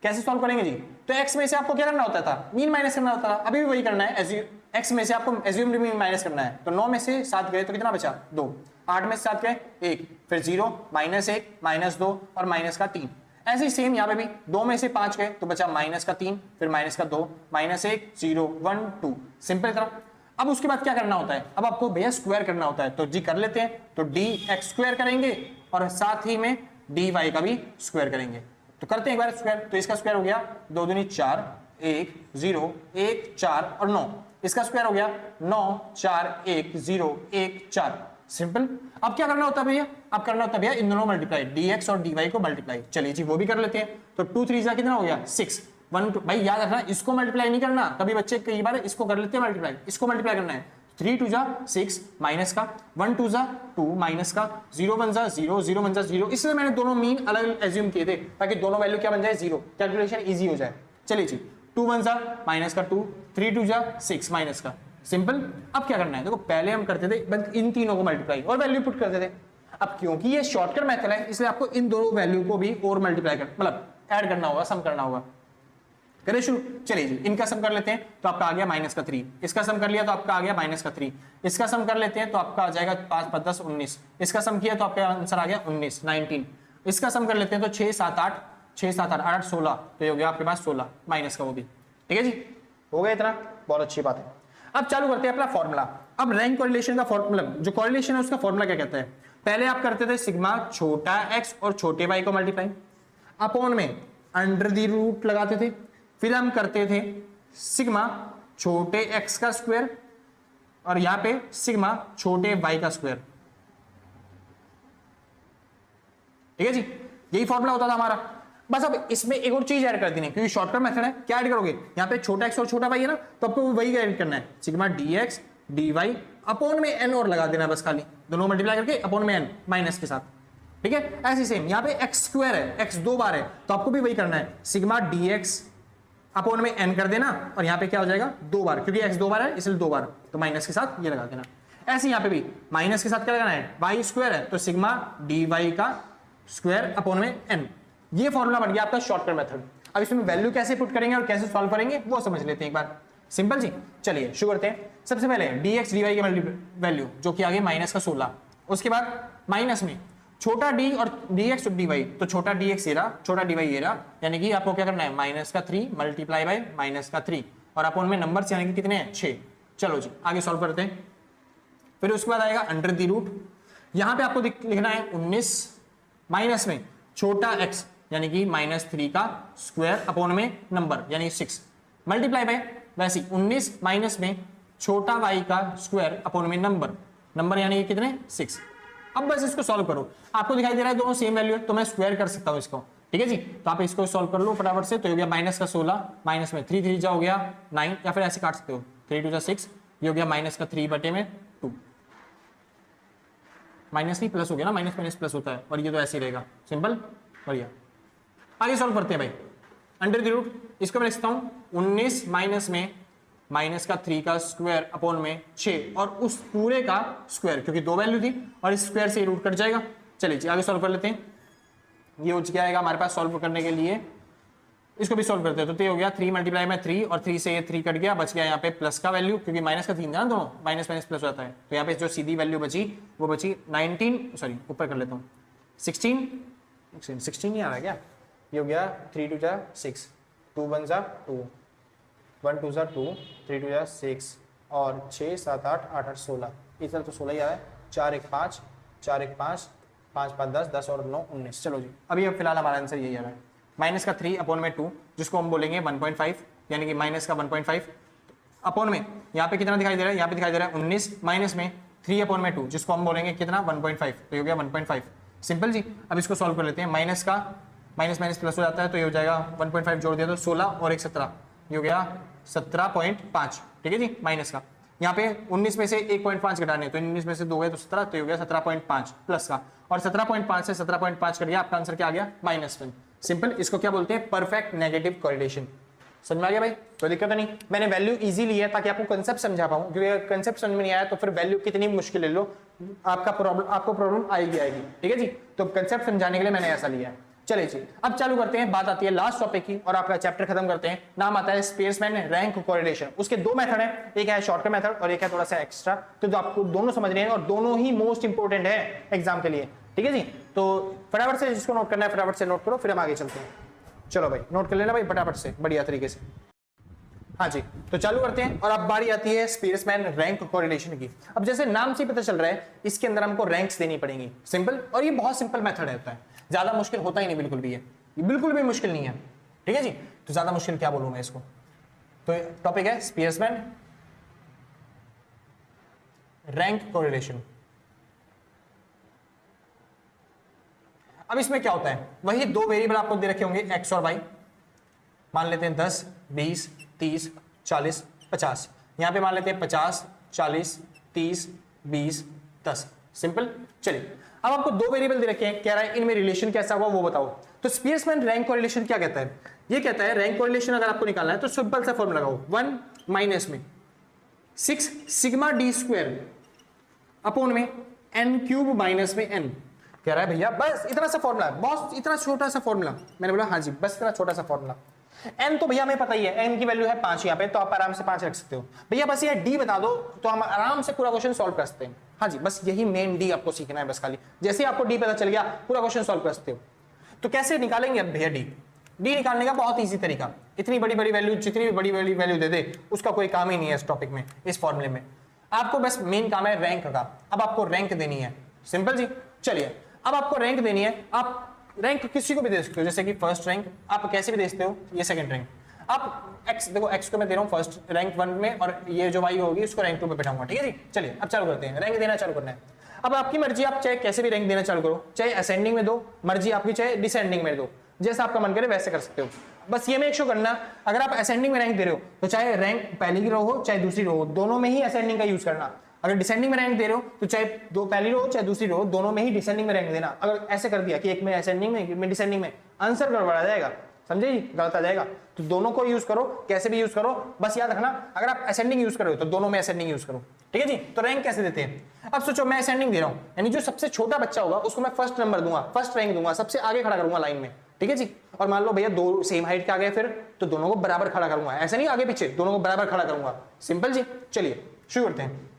[SPEAKER 1] कैसे सॉल्व करेंगे जी? तो x में से आपको क्या करना होता था? मीन माइनस करना होता था, अभी भी वही करना है। x में से आपको एज्यूम्ड मीन माइनस करना है, तो 9 में से 7 गए तो कितना बचा? 2। 8 में से 7 गए 1, फिर 0 -1 -2 और माइनस का 3। ऐसे ही सेम यहाँ पे भी 2 में से 5 गए तो बचा माइनस का 3, फिर माइनस का 2, -1 0 1 2, सिंपल तरह। अब उसके बाद क्या करना होता है? अब आपको भैया स्क्वायर करना होता है, तो जी कर लेते हैं, तो dx स्क्वायर करेंगे और साथ ही में dy का भी स्क्वायर करेंगे। तो करते हैं एक बार स्क्वायर, तो इसका स्क्वायर हो गया 2 दूनी 4 1 0 1 4 और 9, इसका स्क्वायर हो गया 9 4 1 0 1 4, सिंपल। अब क्या करना होता है भैया? अब करना होता है भैया इन दोनों मल्टीप्लाई, dx और dy को मल्टीप्लाई। चलिए जी वो भी कर लेते हैं, तो 2 3 जा कितना हो गया 6 1 2। भाई याद रखना इसको मल्टीप्लाई नहीं करना, कभी बच्चे कई बार इसको कर लेते हैं मल्टीप्लाई, इसको मल्टीप्लाई करना है। 3 2 जा 6 माइनस का 1 2 जा 2 माइनस का 0 1 जा 0 0 1 जा 0, इसलिए मैंने दोनों मीन अलग एज्यूम किए थे ताकि दोनों वैल्यू क्या बन जाए 0, कैलकुलेशन इजी हो जाए। चलिए जी 2 1 जा माइनस का 2, 3 2 जा 6 माइनस का, सिंपल। अब क्या करना है? देखो पहले हम करते थे बस इन तीनों को मल्टीप्लाई और वैल्यू पुट करते थे, अब क्योंकि ये शॉर्टकट मेथड है इसलिए आपको इन दोनों वैल्यू को भी और मल्टीप्लाई कर मतलब ऐड करना होगा, सम करना होगा। करें शुरू? चलिए जी इनका सम कर लेते हैं, तो आपका आ गया माइनस का 3, इसका सम कर लिया तो आपका आ गया माइनस का 3, इसका सम कर लेते हैं तो आपका आ जाएगा 5 5 10 19, इसका सम किया तो आपका आंसर आ गया 19 19, इसका सम कर लेते हैं तो 6 7 8 6 7 8 8 16, तो ये हो गया आपके पास 16 माइनस का वो भी, ठीक है जी, हो गया इतना, बहुत अच्छी बात है। अब चालू करते हैं अपना फॉर्मूला। अब रैंक कोरिलेशन का फॉर्मूला, जो कोरिलेशन है उसका फॉर्मूला क्या कहता है? पहले आप करते थे सिग्मा छोटा x और छोटे y को मल्टीप्लाई, अपॉन में अंडर द रूट लगाते थे, फिर हम करते थे सिग्मा छोटे x का स्क्वायर और यहां पे सिग्मा छोटे y का स्क्वायर, ठीक है जी, यही फॉर्मूला होता था हमारा। बस अब इसमें एक और चीज ऐड कर देनी है क्योंकि शॉर्टकट मेथड है। क्या ऐड करोगे? यहाँ पे छोटा x और छोटा y है ना, तो आपको वही ऐड करना है, सिग्मा dx dy अपॉन में n और लगा देना, बस खाली दोनों मल्टीप्लाई करके अपॉन में n माइनस के साथ, ठीक है। ऐसे सेम यहाँ पे x स्क्वायर है, x 2 बार है, तो आपको भी वही करना है, सिग्मा dx अपॉन में n कर देना और यहाँ पे क्या हो जाएगा 2 बार, क्योंकि x 2 बार है इसलिए 2 बार, तो माइनस के साथ ये लगा देना। ऐसे यहाँ पे भी माइनस के साथ क्या लगाना है? y स्क्वायर है तो सिग्मा dy का स्क्वायर अपॉन में n, ये फॉर्मूला बन गया आपका शॉर्टकट मेथड। अब इसमें वैल्यू कैसे पुट करेंगे और कैसे सॉल्व करेंगे वो समझ लेते हैं एक बार, सिंपल जी। चलिए शुरू करते हैं। सबसे पहले dx dy की वैल्यू जो कि आ गई माइनस का 16, उसके बाद माइनस में छोटा d और dx और dy, तो छोटा dx ये रहा, छोटा dy ये रहा, यानी कि आपको क्या करना है माइनस का 3 मल्टीप्लाई बाय माइनस का 3 और अपॉन में नंबर्स यानी कि कितने हैं 6। चलो जी आगे सॉल्व करते हैं। फिर उसके बाद आएगा अंडर द रूट, यहां पे आपको लिखना है 19 माइनस में छोटा x यानी कि -3 का स्क्वायर अपॉन में नंबर यानी 6 मल्टीप्लाई बाय वैसे 19 माइनस में छोटा y का स्क्वायर अपॉन में नंबर यानी कि कितने 6। अब बस इसको सॉल्व करो, आपको दिखाई दे रहा है दोनों सेम वैल्यू है तो मैं स्क्वायर कर सकता हूँ इसको, ठीक है जी। तो आप इसको सॉल्व कर लो फटाफट से, तो हो गया माइनस का 16, माइनस में 3 3 जा हो गया 9, या फिर ऐसे काट सकते हो 3 2 जा 6, ये हो गया माइनस का 3 बटे में 2, माइनस नहीं प्लस हो गया ना, माइनस माइनस प्लस होता है, और ये तो ऐसे ही रहेगा, सिंपल, बढ़िया। आगे सॉल्व करते हैं भाई, अंडर द रूट इसको मैं लिखता हूँ 19 माइनस में माइनस का 3 का स्क्वायर अपॉन में 6 और उस पूरे का स्क्वायर, क्योंकि दो वैल्यू थी और इस स्क्वायर से रूट कट जाएगा। चलिए जी आगे सॉल्व कर लेते हैं। ये हो क्या आएगा हमारे पास सॉल्व करने के लिए, इसको भी सॉल्व करते हैं। तो ये हो गया 3 मल्टीप्लाई में 3 और 3 से ये 3 कट गया, बच गया यहाँ पे प्लस का वैल्यू, क्योंकि माइनस का 3 था ना दोनों, माइनस माइनस प्लस होता है। तो यहाँ पे जो सीधी वैल्यू बची वो बची 19, सॉरी ऊपर कर लेता हूँ 16 नहीं आ रहा क्या, ये हो गया 3 2 जा 6, 2 1 जा 2, 1 2 जा 2, 3 2 जा 6 और 6 7 8 8 8 16, इस तरह तो 16 ही आ रहा है, 4 1 5 4 1 5 5 5 10 10 और 9 19। चलो जी अभी अब फिलहाल हमारा आंसर यही आ रहा है, माइनस का 3 अपॉन में 2 जिसको हम बोलेंगे 1.5, यानी कि माइनस का 1.5 अपॉन में यहाँ पे कितना दिखाई दे रहा है, यहाँ पे दिखाई दे रहा है 19 माइनस में 3 अपॉन में 2 जिसको हम बोलेंगे कितना 1.5, तो ये हो गया 1.5, सिंपल जी। अब इसको सॉल्व कर लेते हैं, माइनस का माइनस माइनस प्लस हो जाता है, तो ये हो जाएगा 1.5 जोड़ दिया तो 16 और 1 17, ये हो गया 17.5, ठीक है जी। माइनस का यहाँ पे 19 में से 1.5 घटाने, तो 19 में से 2 गए तो 17, तो ये हो गया 17.5 प्लस का, और 17.5 से 17.5 कट गया, आपका आंसर क्या आ गया -1, सिंपल। इसको क्या बोलते हैं, परफेक्ट नेगेटिव कोरिलेशन। समझ में आ गया भाई, कोई दिक्कत नहीं। मैंने वैल्यू इजी लिया ताकि आपको कंसेप्ट समझा पाऊं, क्योंकि कंसेप्ट समझ में नहीं आया तो फिर वैल्यू कितनी मुश्किल ले लो आपको प्रॉब्लम आएगी, ठीक है जी। तो कंसेप्ट समझाने के लिए मैंने ऐसा लिया है। चलिए जी अब चालू करते हैं, बात आती है लास्ट टॉपिक की और आपका चैप्टर खत्म करते हैं। नाम आता है स्पेसमैन रैंक कोरिलेशन। उसके दो मेथड है, एक है शॉर्टकट मेथड और एक है थोड़ा सा एक्स्ट्रा, तो आपको दोनों समझने हैं और दोनों ही मोस्ट इंपोर्टेंट है एग्जाम के लिए, ठीक है जी। तो फटाफट से जिसको नोट करना है फटाफट से नोट करो, फिर हम आगे चलते हैं। चलो भाई नोट कर लेना भाई फटाफट से बढ़िया तरीके से। हाँ जी तो चालू करते हैं और अब बारी आती है स्पेसमैन रैंक कोरिलेशन की। अब जैसे नाम से पता चल रहा है इसके अंदर हमको रैंक्स देनी पड़ेंगी, सिंपल, और ये बहुत सिंपल मेथड होता है, ज्यादा मुश्किल होता ही नहीं, बिल्कुल भी है, ये बिल्कुल भी मुश्किल नहीं है, ठीक है जी। तो ज्यादा मुश्किल क्या बोलूं मैं इसको, तो टॉपिक है स्पेसमैन रैंक कोरिलेशन। अब इसमें क्या होता है, वही दो वेरिएबल आपको दे रखे होंगे x और y, मान लेते हैं 10 20 30 40 50, यहां पे मान लेते हैं 50 40 30 20 10, सिंपल। चलिए अब आपको दो वेरिएबल दे रखे हैं, कह रहा है इनमें रिलेशन कैसा हुआ वो बताओ। तो स्पेसमैन रैंक कोरिलेशन क्या कहता है, ये कहता है रैंक कोरिलेशन अगर आपको निकालना है तो सिंपल सा फॉर्मूला लगाओ, 1 माइनस में 6 सिग्मा डी स्क्वायर अपॉन में n क्यूब माइनस में n। कह रहा है भैया बस इतना सा फॉर्मूला है, बहुत इतना छोटा सा फॉर्मूला। मैंने बोला हाँ जी बस इतना छोटा सा फॉर्मूला। n तो भैया हमें पता ही है, n की वैल्यू है 5 यहाँ पे, तो आप आराम से 5 रख सकते हो भैया, बस ये d बता दो तो हम आराम से पूरा क्वेश्चन सॉल्व कर सकते हैं। हाँ जी बस यही मेन d आपको सीखना है, बस खाली जैसे ही आपको d पता चल गया पूरा क्वेश्चन सॉल्व कर सकते हो। तो कैसे निकालेंगे अब भैया d निकालने का बहुत ईजी तरीका, इतनी बड़ी बड़ी वैल्यू जितनी भी बड़ी बड़ी वैल्यू दे दे उसका कोई काम ही नहीं है इस टॉपिक में, इस फॉर्मूले में। आपको बस मेन काम है रैंक का, अब आपको रैंक देनी है, सिंपल जी। चलिए अब आपको रैंक देनी है, आप रैंक किसी को भी दे सकते हो, जैसे कि फर्स्ट रैंक आप कैसे भी दे सकते हो, ये सेकंड रैंक। आप x देखो x को मैं दे रहा हूँ फर्स्ट रैंक 1 में और ये जो y होगी उसको रैंक 2 पे बैठाऊंगा, ठीक है जी। चलिए अब चालू करते हैं, रैंक देना चालू करना है। अब आपकी मर्जी, आप चाहे कैसे भी रैंक देना चालू करो, चाहे असेंडिंग में दो मर्जी आपकी, चाहे डिसेंडिंग में दो, जैसा आपका मन करे वैसे कर सकते हो। बस ये मेक श्योर करना अगर आप असेंडिंग में रैंक दे रहे हो तो चाहे रैंक पहली की रो हो चाहे दूसरी रो हो, दोनों में ही असेंडिंग का यूज करना। अगर डिसेंडिंग में रैंक दे रहे हो तो चाहे दो पहली रो चाहे दूसरी रो, दोनों में ही डिसेंडिंग में रैंक देना। अगर ऐसे कर दिया कि एक में असेंडिंग में एक में डिसेंडिंग में, आंसर गड़बड़ा जाएगा, समझे जी, गलत आ जाएगा। तो दोनों को यूज करो, कैसे भी यूज करो, बस याद रखना अगर आप असेंडिंग यूज कर रहे हो तो दोनों में असेंडिंग यूज करो, ठीक है जी। तो रैंक कैसे देते हैं, अब सोचो मैं असेंडिंग दे रहा हूं, यानी जो सबसे छोटा बच्चा होगा उसको मैं फर्स्ट नंबर दूंगा, फर्स्ट रैंक दूंगा, सबसे आगे खड़ा करूंगा लाइन में, ठीक है जी। और मान लो भैया दो सेम हाइट के आ गए फिर तो दोनों को बराबर खड़ा करूंगा, ऐसे नहीं आगे पीछे, दोनों को बराबर खड़ा करूंगा, सिंपल जी। चलिए शुरू करते हैं।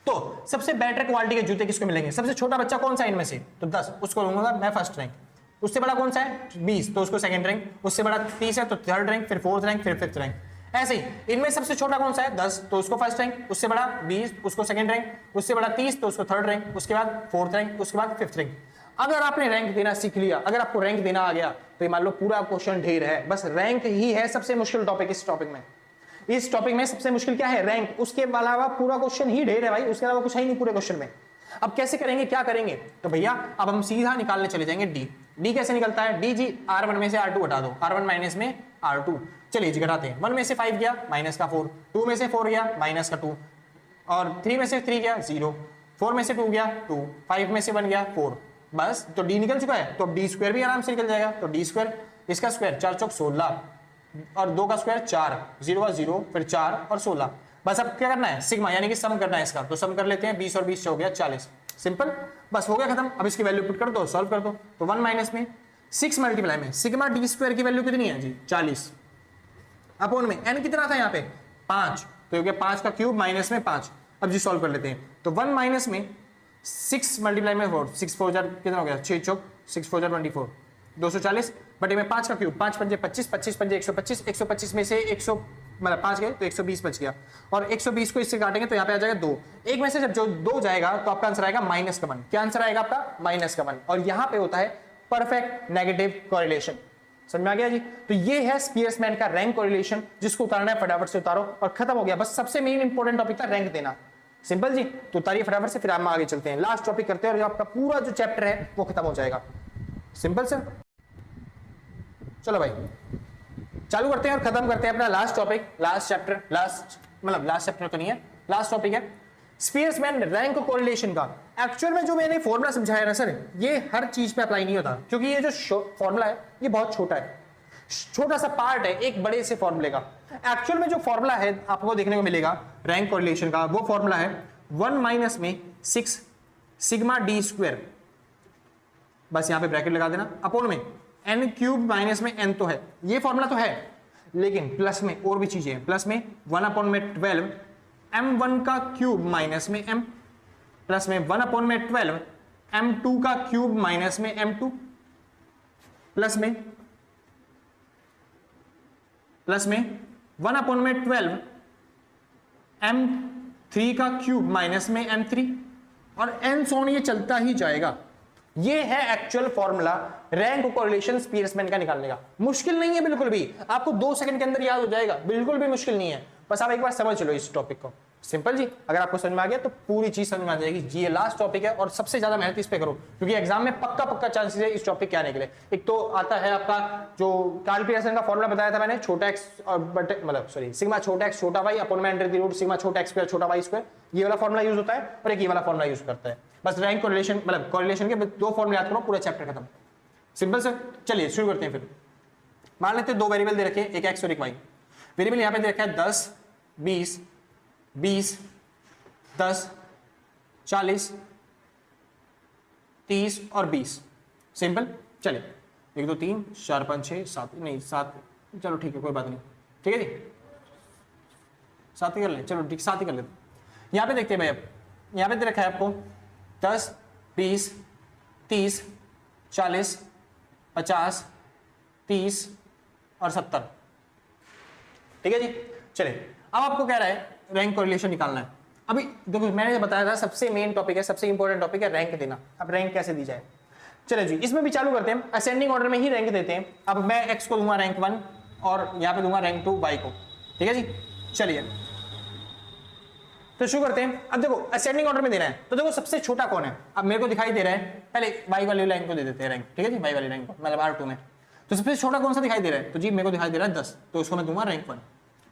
[SPEAKER 1] तो सबसे बेटर क्वालिटी के जूते किसको मिलेंगे, सबसे छोटा बच्चा कौन सा इनमें से, तो 10, उसको लूंगा मैं फर्स्ट रैंक। उससे बड़ा कौन सा है 20, तो उसको सेकंड रैंक। उससे बड़ा 30 है तो थर्ड रैंक, फिर फोर्थ रैंक, फिर फिफ्थ रैंक। ऐसे ही इनमें सबसे छोटा कौन सा है 10, तो उसको फर्स्ट रैंक। उससे बड़ा 20 उसको सेकंड रैंक। उससे बड़ा 30 तो उसको थर्ड रैंक। उसके बाद फोर्थ रैंक, उसके बाद फिफ्थ रैंक। अगर आपने रैंक देना सीख लिया, अगर आपको रैंक देना आ गया तो ये मान लो पूरा क्वेश्चन ढेर है, बस रैंक ही है सबसे मुश्किल टॉपिक इस टॉपिक में। इस टॉपिक में सबसे मुश्किल क्या है, रैंक। उसके अलावा पूरा क्वेश्चन ही ढेर है भाई, उसके अलावा कुछ है ही नहीं पूरे क्वेश्चन में। अब कैसे करेंगे, क्या करेंगे, तो भैया अब हम सीधा निकालने चले जाएंगे डी। डी कैसे निकलता है, डी जी R1 में से R2 हटा दो, R1 माइनस में R2, चलिए जी घटाते हैं। 1 में से 5 गया माइनस का 4, 2 में से 4 गया माइनस का 2, और 3 में से 3 गया 0, 4 में से 2 गया 2, 5 में से 1 गया 4, बस तो डी निकल चुका है। तो डी स्क्वायर भी आराम से निकल जाएगा। तो डी स्क्वायर, इसका स्क्वायर 4 चौक 16 और 2 का स्क्वायर 4, 0 का 0, फिर 4 और 16। बस अब क्या करना है, सिग्मा यानी कि सम करना है इसका, तो सम कर लेते हैं। 20 और 20 हो गया 40, सिंपल, बस हो गया खत्म। अब इसकी वैल्यू पुट कर दो, सॉल्व कर दो। तो 1 माइनस में 6 मल्टीप्लाई में सिग्मा डी स्क्वायर की वैल्यू कितनी है जी 40, अपॉन में n कितना था यहाँ पे 5, तो हो गया 5 का क्यूब माइनस में 5। अब जी सॉल्व कर लेते हैं। तो 1 माइनस में 6 मल्टीप्लाई में 4, 6 4 कितना हो गया 6 चौक 6 4 24, 240 बटे में 5 का क्यूब, 5 पंजे 25, 25 पंजे 125, 125 में से 100 मतलब 5 गए तो 120 बच गया, और 120 को इससे काटेंगे तो यहाँ पे आ जाएगा 2। एक में से जब जो 2 जाएगा तो आपका आंसर आएगा माइनस का 1। क्या आंसर आएगा आपका, माइनस का 1। और यहाँ पे होता है परफेक्ट नेगेटिव कोरिलेशन। समझ में आ गया जी। तो ये है स्पीयरमैन का रैंक कोरिलेशन, जिसको उतारना है फटाफट से उतारो और खत्म हो गया। बस सबसे मेन इंपॉर्टेंट टॉपिक था रैंक देना, सिंपल जी। तो उतारिए फटाफट से, फिर हम आगे चलते हैं, लास्ट टॉपिक करते हैं और आपका पूरा जो चैप्टर है वो खत्म हो जाएगा। सिंपल सर, चलो भाई चालू करते हैं और खत्म करते हैं अपना last topic, last chapter, last chapter तो नहीं है, लास्ट टॉपिक है स्पीयरमैन रैंक कोरिलेशन का। एक्चुअल में जो मैंने फॉर्मूला समझाया ना सर, ये हर चीज पे अप्लाई नहीं होता, क्योंकि ये जो फॉर्मूला है ये बहुत छोटा है, छोटा सा पार्ट है एक बड़े से फॉर्मूले का। एक्चुअल में जो फॉर्मूला है आपको देखने को मिलेगा रैंक कोरिलेशन का, वो फॉर्मूला है 1 माइनस में 6 सिग्मा डी स्क्वायर, बस यहां पे ब्रैकेट लगा देना, अपॉन में n क्यूब माइनस में n तो है, ये फॉर्मूला तो है, लेकिन प्लस में और भी चीजें हैं। प्लस में 1 अपॉन में 12 m1 का क्यूब माइनस में m, प्लस में 1 अपॉन में 12 m2 का क्यूब माइनस में m2, प्लस में 1 अपॉन में 12 m3 का क्यूब माइनस में m3, और n सोन ये चलता ही जाएगा। ये है actual formula rank correlation Spearman का निकालने का। मुश्किल नहीं है बिल्कुल भी, आपको 2 सेकंड के अंदर याद हो जाएगा, बिल्कुल भी मुश्किल नहीं है। बस आप एक बार समझ लो इस टॉपिक को, सिंपल जी। अगर आपको समझ में आ गया तो पूरी चीज समझ में आ जाएगी जी। ये लास्ट टॉपिक है और सबसे ज्यादा मेहनत इस पे करो, क्योंकि एग्जाम में पक्का चांसेस है इस टॉपिक के आने के लिए। एक तो आता है आपका जो कार्ल पियर्सन का फॉर्मूला बताया था मैंने, छोटा एक्स और बटे मतलब सॉरी सिग्मा छोटा एक्स छोटा वाई अपॉन में अंडर द रूट सिग्मा छोटा एक्स स्क्वायर छोटा वाई स्क्वायर, ये वाला फॉर्मूला यूज होता है, और एक ये वाला फॉर्मूला यूज करता है। बस रैंक कोरिलेशन मतलब कोरिलेशन के 2 फॉर्मूले याद करो, पूरा चैप्टर खत्म, सिंपल सर। चलिए शुरू करते हैं फिर। मान लेते हैं 2 वेरिएबल दे रखे हैं, एक एक्स और एक वाई। वेरिएबल यहाँ पे दे रखा है 10 20 20 10 40 30 और 20, सिंपल। चलिए 1 2 3 4 5 6 7 नहीं 7, चलो ठीक है कोई बात नहीं, ठीक है जी 7 ही कर लें, चलो ठीक 7 ही कर लेते। यहाँ पे देखते हैं भाई, अब यहाँ पे दे रखा है आपको 10 20 30 40 50 30 और 70, ठीक है जी। चलिए अब आपको कह रहा है रैंक कोरिलेशन निकालना है। अभी देखो मैंने बताया था सबसे मेन टॉपिक है, सबसे इंपॉर्टेंट टॉपिक है रैंक देना। अब रैंक कैसे दी जाए, चलो जी इसमें भी चालू करते हैं, असेंडिंग ऑर्डर में ही रैंक देते हैं। अब मैं x को दूंगा रैंक 1 और यहाँ पे दूंगा रैंक 2 y को, ठीक है जी। चलिए तो शुरू करते हैं। अब देखो असेंडिंग ऑर्डर में देना है, तो देखो सबसे छोटा कौन है, अब मेरे को दिखाई दे रहा है, पहले y वाली रैंक को दे देते हैं रैंक, ठीक है जी, y वाली रैंक को मतलब R2 में। तो सबसे छोटा कौन सा दिखाई दे रहा है, तो जी मेरे को दिखाई दे रहा है 10, तो उसको मैं दूंगा रैंक 1।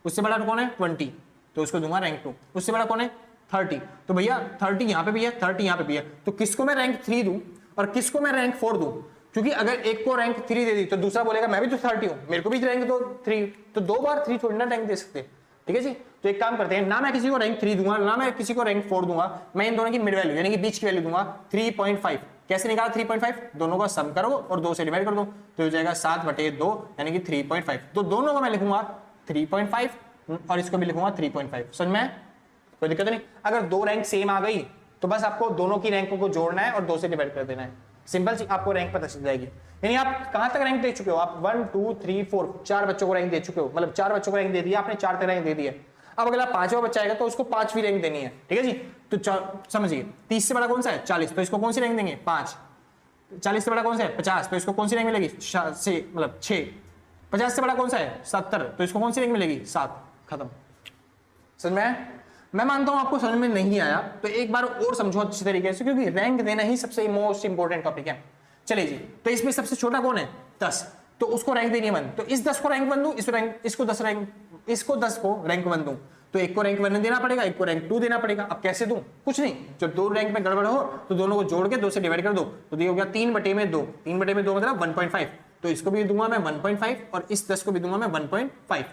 [SPEAKER 1] उससे बड़ा कौन है 20, तो उसको दूंगा रैंक 2। उससे बड़ा कौन है 30, तो भैया 30 यहाँ पे भी है 30 यहाँ पे भी है, तो किसको मैं रैंक 3 दूं और किसको मैं रैंक 4 दूं, क्योंकि अगर एक को रैंक 3 दे दी तो दूसरा बोलेगा मैं भी तो 30 हूं, मेरे को भी रैंक दो 3, तो 2 बार 3 थोड़ी ना रैंक दे सकते, ठीक है जी। तो एक काम करते हैं, ना मैं किसी को रैंक 3 दूंगा ना मैं किसी को रैंक 4 दूंगा, मैं इन दोनों की मिड वैल्यू यानी कि बीच की वैल्यू दूंगा 3.5। कैसे निकाला 3.5, दोनों का सम करो और 2 से डिवाइड कर दो, तो हो जाएगा 7/2 यानी कि 3.5। तो दोनों को मैं लिखूंगा 3.5 और इसको भी लिखूंगा 3.5। समझ में कोई दिक्कत नहीं। अगर 2 रैंक सेम आ गई तो बस आपको दोनों की रैंकों को जोड़ना है और 2 से डिवाइड कर देना है, सिंपल सी, आपको रैंक पता चल जाएगी। यानी आप कहां तक रैंक दे चुके हो, आप 1 2 3 4 4 बच्चों को रैंक दे चुके हो, मतलब 4 बच्चों को रैंक दे दिया आपने, 4 तक रैंक दे दी है। अब अगला 5वां बच्चा आएगा तो उसको 5वीं रैंक देनी है, ठीक है जी। तो समझिए 30 से बड़ा कौन सा है 40, तो इसको कौन सी रैंक देंगे 5। 40 से बड़ा कौन सा है 50, तो इसको कौन सी रैंक मिलेगी 6 मतलब 6। 50 से बड़ा कौन सा है 70, तो इसको कौन सी रैंक मिलेगी 7, खत्म। समझ में? मैं मानता हूं आपको समझ में नहीं आया तो एक बार और समझो अच्छे तरीके से, क्योंकि रैंक देना ही सबसे मोस्ट इंपॉर्टेंट टॉपिक है। चलिए जी, तो इसमें सबसे छोटा कौन है? 10, तो उसको रैंक देनी है 1, तो इस 10 को रैंक 1 दूं, इसको 10 को रैंक 1 दूं, तो एक को रैंक 1 देना पड़ेगा, एक को रैंक 2 देना पड़ेगा। अब कैसे दूं? कुछ नहीं, जब दो रैंक में गड़बड़ हो तो दोनों को जोड़ के 2 से डिवाइड कर दो, तो ये हो गया 3/2, 3/2 मतलब 1.5, तो इसको भी दूंगा मैं 1.5 और इस 10 को भी दूंगा मैं 1.5।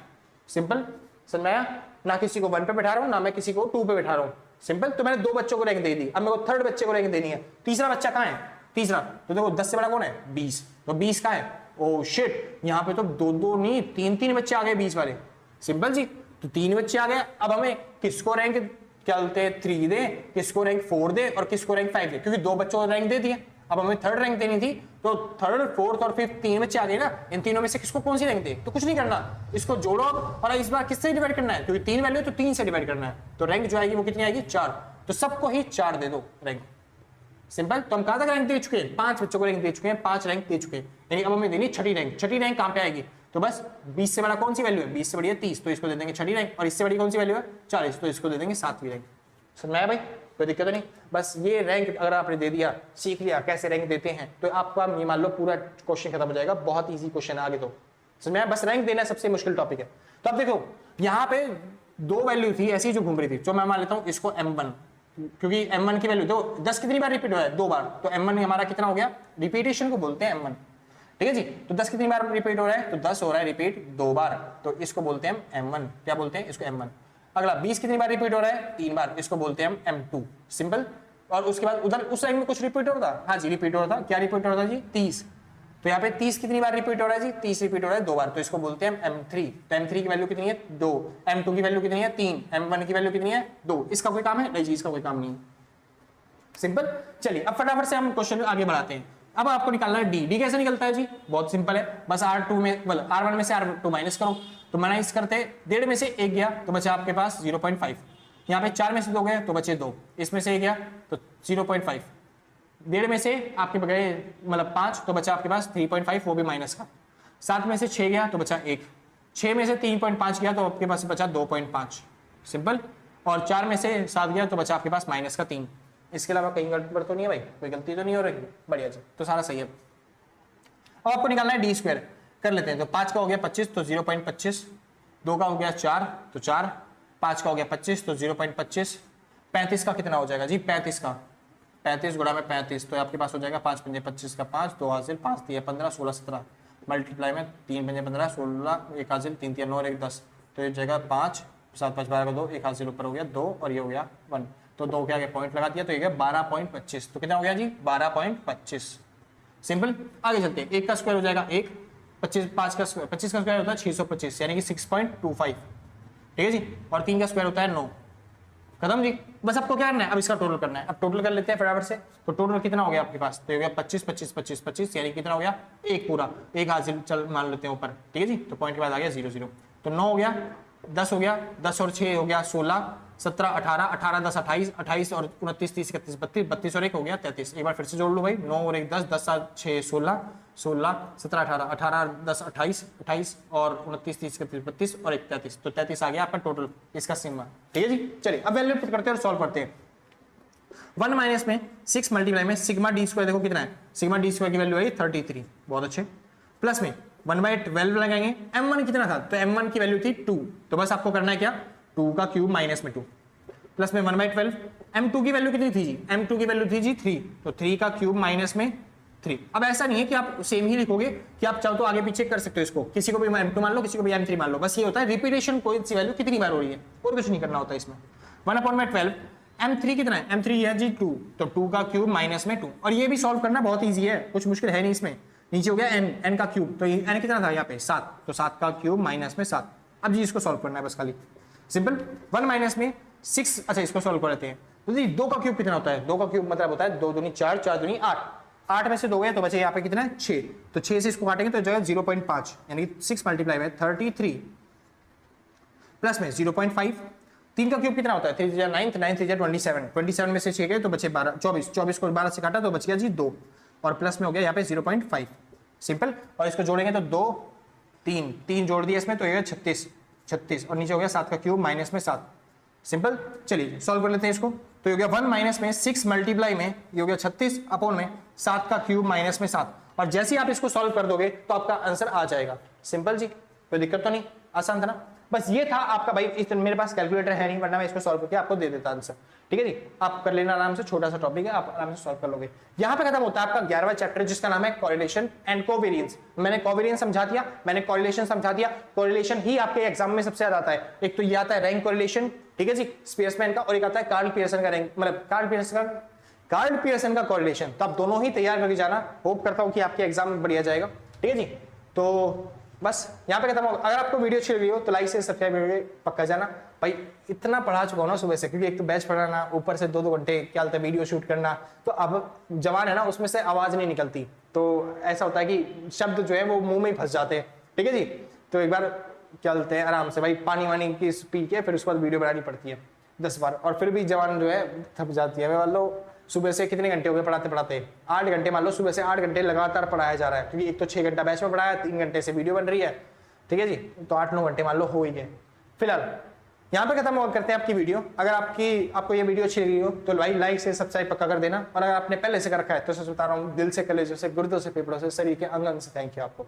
[SPEAKER 1] सिंपल, समझ में आया? ना किसी को 1 पे बैठा रहा हूं, ना मैं किसी को 2 पे बैठा रहा हूं। सिंपल, तो मैंने 2 बच्चों को रैंक दे दी, अब मेरे को थर्ड बच्चे को रैंक देनी है। तीसरा बच्चा कहां है? तीसरा, तो देखो 10 से बड़ा कौन है? 20, तो 20 कहां है? ओ शिट, यहाँ पे तो 2 नहीं 3 बच्चे आ गए 20 वाले। सिंपल जी, तो 3 बच्चे आ गए। अब हमें किसको रैंक क्या बोलते हैं 3 दे, किसको रैंक 4 दे और किसको रैंक 5 दे, क्योंकि 2 बच्चों को रैंक दे दिए। अब हमें थर्ड रैंक देनी थी, तो थर्ड, फोर्थ और फिफ्थ 3 बच्चे आ गए ना, इन तीनों में से किसको कौन सी रैंक दे? तो कुछ नहीं करना, इसको जोड़ो और इस बार किससे डिवाइड करना है, क्योंकि 3 वैल्यू तो 3 से डिवाइड करना है, तो रैंक जो आएगी वो कितनी आएगी? 4, तो सबको ही 4 दे दो रैंक। सिंपल, तो हम कहां तक रैंक दे चुके हैं? 5 बच्चों को रैंक दे चुके हैं, 5 रैंक दे चुके हैं, यानी अब हमें देनी छठी रैंक। छठी रैंक कहां पे आएगी? तो बस 20 से बड़ा कौन सी वैल्यू है? 20 से बड़ी है 30, तो इसको दे देंगे छठी रैंक, और इससे बड़ी कौन सी वैल्यू है? 40, तो इसको दे देंगे 7वीं रैंक। समझ में आया भाई? कोई दिक्कत नहीं। बस ये रैंक अगर आपने दे दिया, सीख लिया कैसे रैंक देते हैं, तो आपका ये मान लो पूरा क्वेश्चन खत्म हो जाएगा। बहुत इजी क्वेश्चन है आगे तो। समझ में आया? बस रैंक देना सबसे मुश्किल टॉपिक है। तो अब देखो यहाँ पे 2 वैल्यू थी ऐसी जो घूम रही थी, जो मैं मान लेता हूँ इसको M1, क्योंकि M1 की वैल्यू तो 10 कितनी बार रिपीट हुआ है? 2 बार, तो M1 हमारा कितना हो गया? रिपीटेशन को बोलते हैं M1। ठीक है जी, तो 10 कितनी बार रिपीट हो रहा है? तो 10 हो रहा है रिपीट 2 बार, तो इसको बोलते हैं M1। क्या बोलते हैं इसको? M1। अगला 20 कितनी बार रिपीट हो रहा है? 3 बार, इसको बोलते हैं हम M2। सिंपल। और उसके बाद उधर उस लाइन में कुछ रिपीट हो रहा था? हाँ जी, रिपीट हो रहा था। क्या रिपीट हो रहा था जी? 30। तो यहाँ पे 30 कितनी बार रिपीट हो रहा है जी? 30 रिपीट हो रहा है 2 बार, तो इसको बोलते हैं M3। तो M3 की वैल्यू कितनी है? 2। M2 की वैल्यू कितनी है? 3। M1 की वैल्यू कितनी है? 2। इसका कोई काम है? नहीं जी, इसका कोई काम नहीं है। सिंपल। चलिए अब फटाफट से हम क्वेश्चन आगे बढ़ाते हैं। अब आपको निकालना है डी कैसे निकलता है जी? बहुत सिंपल है, बस R2 में मतलब R1 में से R2 माइनस करो, तो माइनस करते 1.5 में से 1 गया तो बचा आपके पास 0.5। यहाँ पे 4 में से 2 गए तो बचे 2, इसमें से 1 गया तो 0.5। 1.5 में से आपके गए मतलब 5 तो बचा आपके पास 3.5, वो भी माइनस का। 7 में से 6 गया तो बचा 1, 6 में से 3.5 गया तो आपके पास बचा 2.5। सिंपल। और 4 में से 7 गया तो बचा आपके पास माइनस का 3। इसके अलावा कहीं गड़बड़ तो नहीं है भाई? कोई गलती तो नहीं हो रही? बढ़िया जी, तो सारा सही है। अब आपको निकालना है डी स्क्वायर, कर लेते हैं। तो 5 का हो गया 25 तो 0.25, 2 का हो गया 4 तो 4, 5 का हो गया 25 तो 0.25, 35 का कितना हो जाएगा जी? 35 का 35 गुणा में 35, तो आपके पास हो जाएगा 5 पंजे 25 का 5, 2 हासिल 5 दिया 15, 16 17 मल्टीप्लाई में 3 पंजे 15, 16 1 हासिल 3 3 9 1 10, तो ये जाएगा 5 7 5 12 का 2, 1 हासिल ऊपर हो गया 2 और ये हो गया 1, तो 2 के आगे पॉइंट लगा दिया तो ये गया 12.25। तो कितना हो गया जी? 12.25। सिंपल। आगे चलते हैं। 1 का स्क्वायर हो जाएगा 1, 25 5 का स्क्वायर 25 का स्क्वायर होता है 625 यानी कि 6.25। ठीक है जी। और 3 का स्क्वायर होता है 9। खत्म जी। बस आपको क्या करना है? अब इसका टोटल करना है। अब टोटल कर लेते हैं फटाफट से। तो टोटल कितना हो गया आपके पास? तो हो गया 25 25 25 25 यानी कितना हो गया? 1 पूरा, 1 हासिल चल मान लेते हैं ऊपर। ठीक है जी। तो पॉइंट के बाद आ गया 0 0, तो 9 हो गया, 10 हो गया, 10 और 6 हो गया 16, 17 18, 18 10 28, 28 और 29 30 31 32, 32 और 1 हो गया 33। एक बार फिर से जोड़ लो भाई, 9 और 1 10, 10 7 6 16, 16 17 18, 18 10 28, 28 और 29 30 31 32 और 1 33, तो 33 आ गया आपका टोटल इसका सिग्मा। ठीक है जी। चलिए अब वैल्यू पुट करते हैं और सॉल्व करते हैं। 1 माइनस में 6 मल्टीप्लाई में सिग्मा डी स्क्वायर देखो कितना है? सिग्मा डी स्क्वायर की वैल्यू है 33। बहुत अच्छे। प्लस में 1/12 लगाएंगे। m1 कितना था? तो m1 की वैल्यू थी 2, तो बस आपको करना है क्या? 2 का क्यूब माइनस में 2 प्लस में 1/12। m2 की वैल्यू कितनी थी जी? m2 की वैल्यू थी जी 3, तो 3 का क्यूब माइनस में 3। अब ऐसा नहीं है कि आप सेम ही लिखोगे, कि आप चाहो तो आगे पीछे कर सकते हो इसको, किसी को भी m2 मान लो, किसी को भी m3 मान लो। बस ये होता है रिपीटेशन, कोई सी वैल्यू कितनी बार हो रही है, और कुछ नहीं करना होता इसमें। 1/12 m3 कितना है? m3 है जी 2, तो 2 का क्यूब माइनस में 2। और ये भी सॉल्व करना बहुत ईजी है, कुछ मुश्किल है नहीं इसमें। नीचे हो गया n का क्यूब, तो n कितना था यहाँ पे? 7, तो 7 का क्यूब माइनस में 7। अब जी इसको सॉल्व करना है बस खाली, सिंपल। 1 माइनस में 6, अच्छा इसको सॉल्व कर लेते हैं। तो जी 2 का क्यूब कितना होता है? 2 का क्यूब मतलब होता है 2 दूनी 4, 4 दूनी 8, 8 में से 2 गए तो बचे यहाँ पे कितना है? 6, तो 6 से इसको काटेंगे तो जाएगा 0.5 यानी 6 मल्टीप्लाई में 33 प्लस में 0.5। 3 का क्यूब कितना होता है? 3 3 9, 9 3 27, 27 में से 6 गए तो बचे 12, 24, 24 को 12 से काटा तो बच गया जी 2, और प्लस में हो गया यहाँ पे 0.5। सिंपल। और इसको जोड़ेंगे तो 2 3 3 जोड़ दिया इसमें तो ये 36 36, और नीचे हो गया 7 का क्यूब माइनस में 7, सिंपल। चलिए सॉल्व कर लेते हैं इसको। तो ये हो गया 1 माइनस में 6 मल्टीप्लाई में ये हो गया 36 अपॉन में 7 का क्यूब माइनस में 7, और जैसे ही आप इसको सॉल्व कर दोगे तो आपका आंसर आ जाएगा। सिंपल जी, कोई दिक्कत तो नहीं, आसान था ना। बस ये था आपका भाई, इस मेरे पास कैलकुलेटर है नहीं, वरना मैं इसको सॉल्व करके आपको दे देता आंसर। ठीक है जी, आप कर लेना आराम से, छोटा सा टॉपिक है, आप आराम से सॉल्व कर लोगे। यहाँ पे खत्म होता है आपका 11वां चैप्टर, जिसका नाम है कोरिलेशन एंड कोवेरिएंस। मैंने कोवेरिएंस समझा दिया, मैंने कोरिलेशन समझा दिया। कोरिलेशन ही आपके एग्जाम में सबसे ज्यादा आता है। एक तो ये आता है रैंक कोरिलेशन, ठीक है जी, स्पेसमैन का, और एक आता है कार्ल पियर्सन का रैंक, मतलब कार्ल पियर्सन का कोरिलेशन। तो आप दोनों ही तैयार करके जाना, होप करता हूं कि आपके एग्जाम में बढ़िया जाएगा। ठीक है जी, तो बस यहाँ पे खत्म होगा। अगर आपको वीडियो अच्छी लगी हो तो लाइक से सब्सक्राइब करके पक्का जाना। भाई इतना पढ़ा चुका हूं ना सुबह से, क्योंकि एक तो बैच पढ़ाना, ऊपर से 2-2 घंटे क्या बोलते हैं वीडियो शूट करना, तो अब जवान है ना, उसमें से आवाज नहीं निकलती, तो ऐसा होता है कि शब्द जो है वो मुंह में ही फंस जाते हैं। ठीक है जी, तो एक बार क्या बोलते हैं आराम से भाई पानी वानी की पी के फिर उसके बाद वीडियो बनानी पड़ती है 10 बार, और फिर भी जवान जो है थक जाती है। मान लो सुबह से कितने घंटे हो गए पढ़ाते पढ़ाते, 8 घंटे, मान लो सुबह से 8 घंटे लगातार पढ़ाया जा रहा है, क्योंकि एक तो 6 घंटा बैच में पढ़ाया, 3 घंटे से वीडियो बन रही है। ठीक है जी, तो 8-9 घंटे मान लो हो ही गए। फिलहाल यहाँ पे खत्म करते हैं आपकी वीडियो। अगर आपको ये वीडियो अच्छी लगी हो तो भाई लाइक से सब्सक्राइब पक्का कर देना, और अगर आपने पहले से कर रखा है तो सच बता रहा हूँ, दिल से, कलेजों से, गुर्दों से, फेफड़ों से, शरीर के अंग अंग से थैंक यू आपको।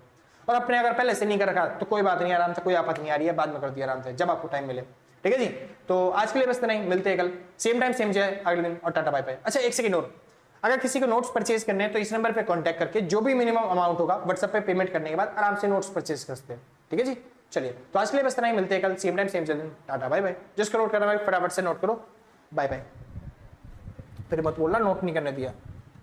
[SPEAKER 1] और अपने अगर पहले से नहीं कर रखा तो कोई बात नहीं, आराम से, कोई आपत्ति नहीं आ रही है, बाद में कर दिया आराम से जब आपको टाइम मिले। ठीक है जी, तो आज के लिए बस नहीं, मिलते हैं कल सेम टाइम सेम जगह अगले दिन, और टाटा बाय बाय। अच्छा एक सेकंड और, अगर किसी को नोट्स परचेज करने हैं तो इस नंबर पे कांटेक्ट करके जो भी मिनिमम अमाउंट होगा व्हाट्सएप पे पेमेंट करने के बाद आराम से नोट्स परचेज कर सकते हैं। ठीक है जी, चलिए तो आज के लिए बस इतना ही, मिलते हैं कल सेम टाइम सेम जगह, टाटा बाय बाय। जिसको नोट करना भाई फटाफट से नोट करो, बाय बाय। फिर मत बोलना नोट नहीं करने दिया।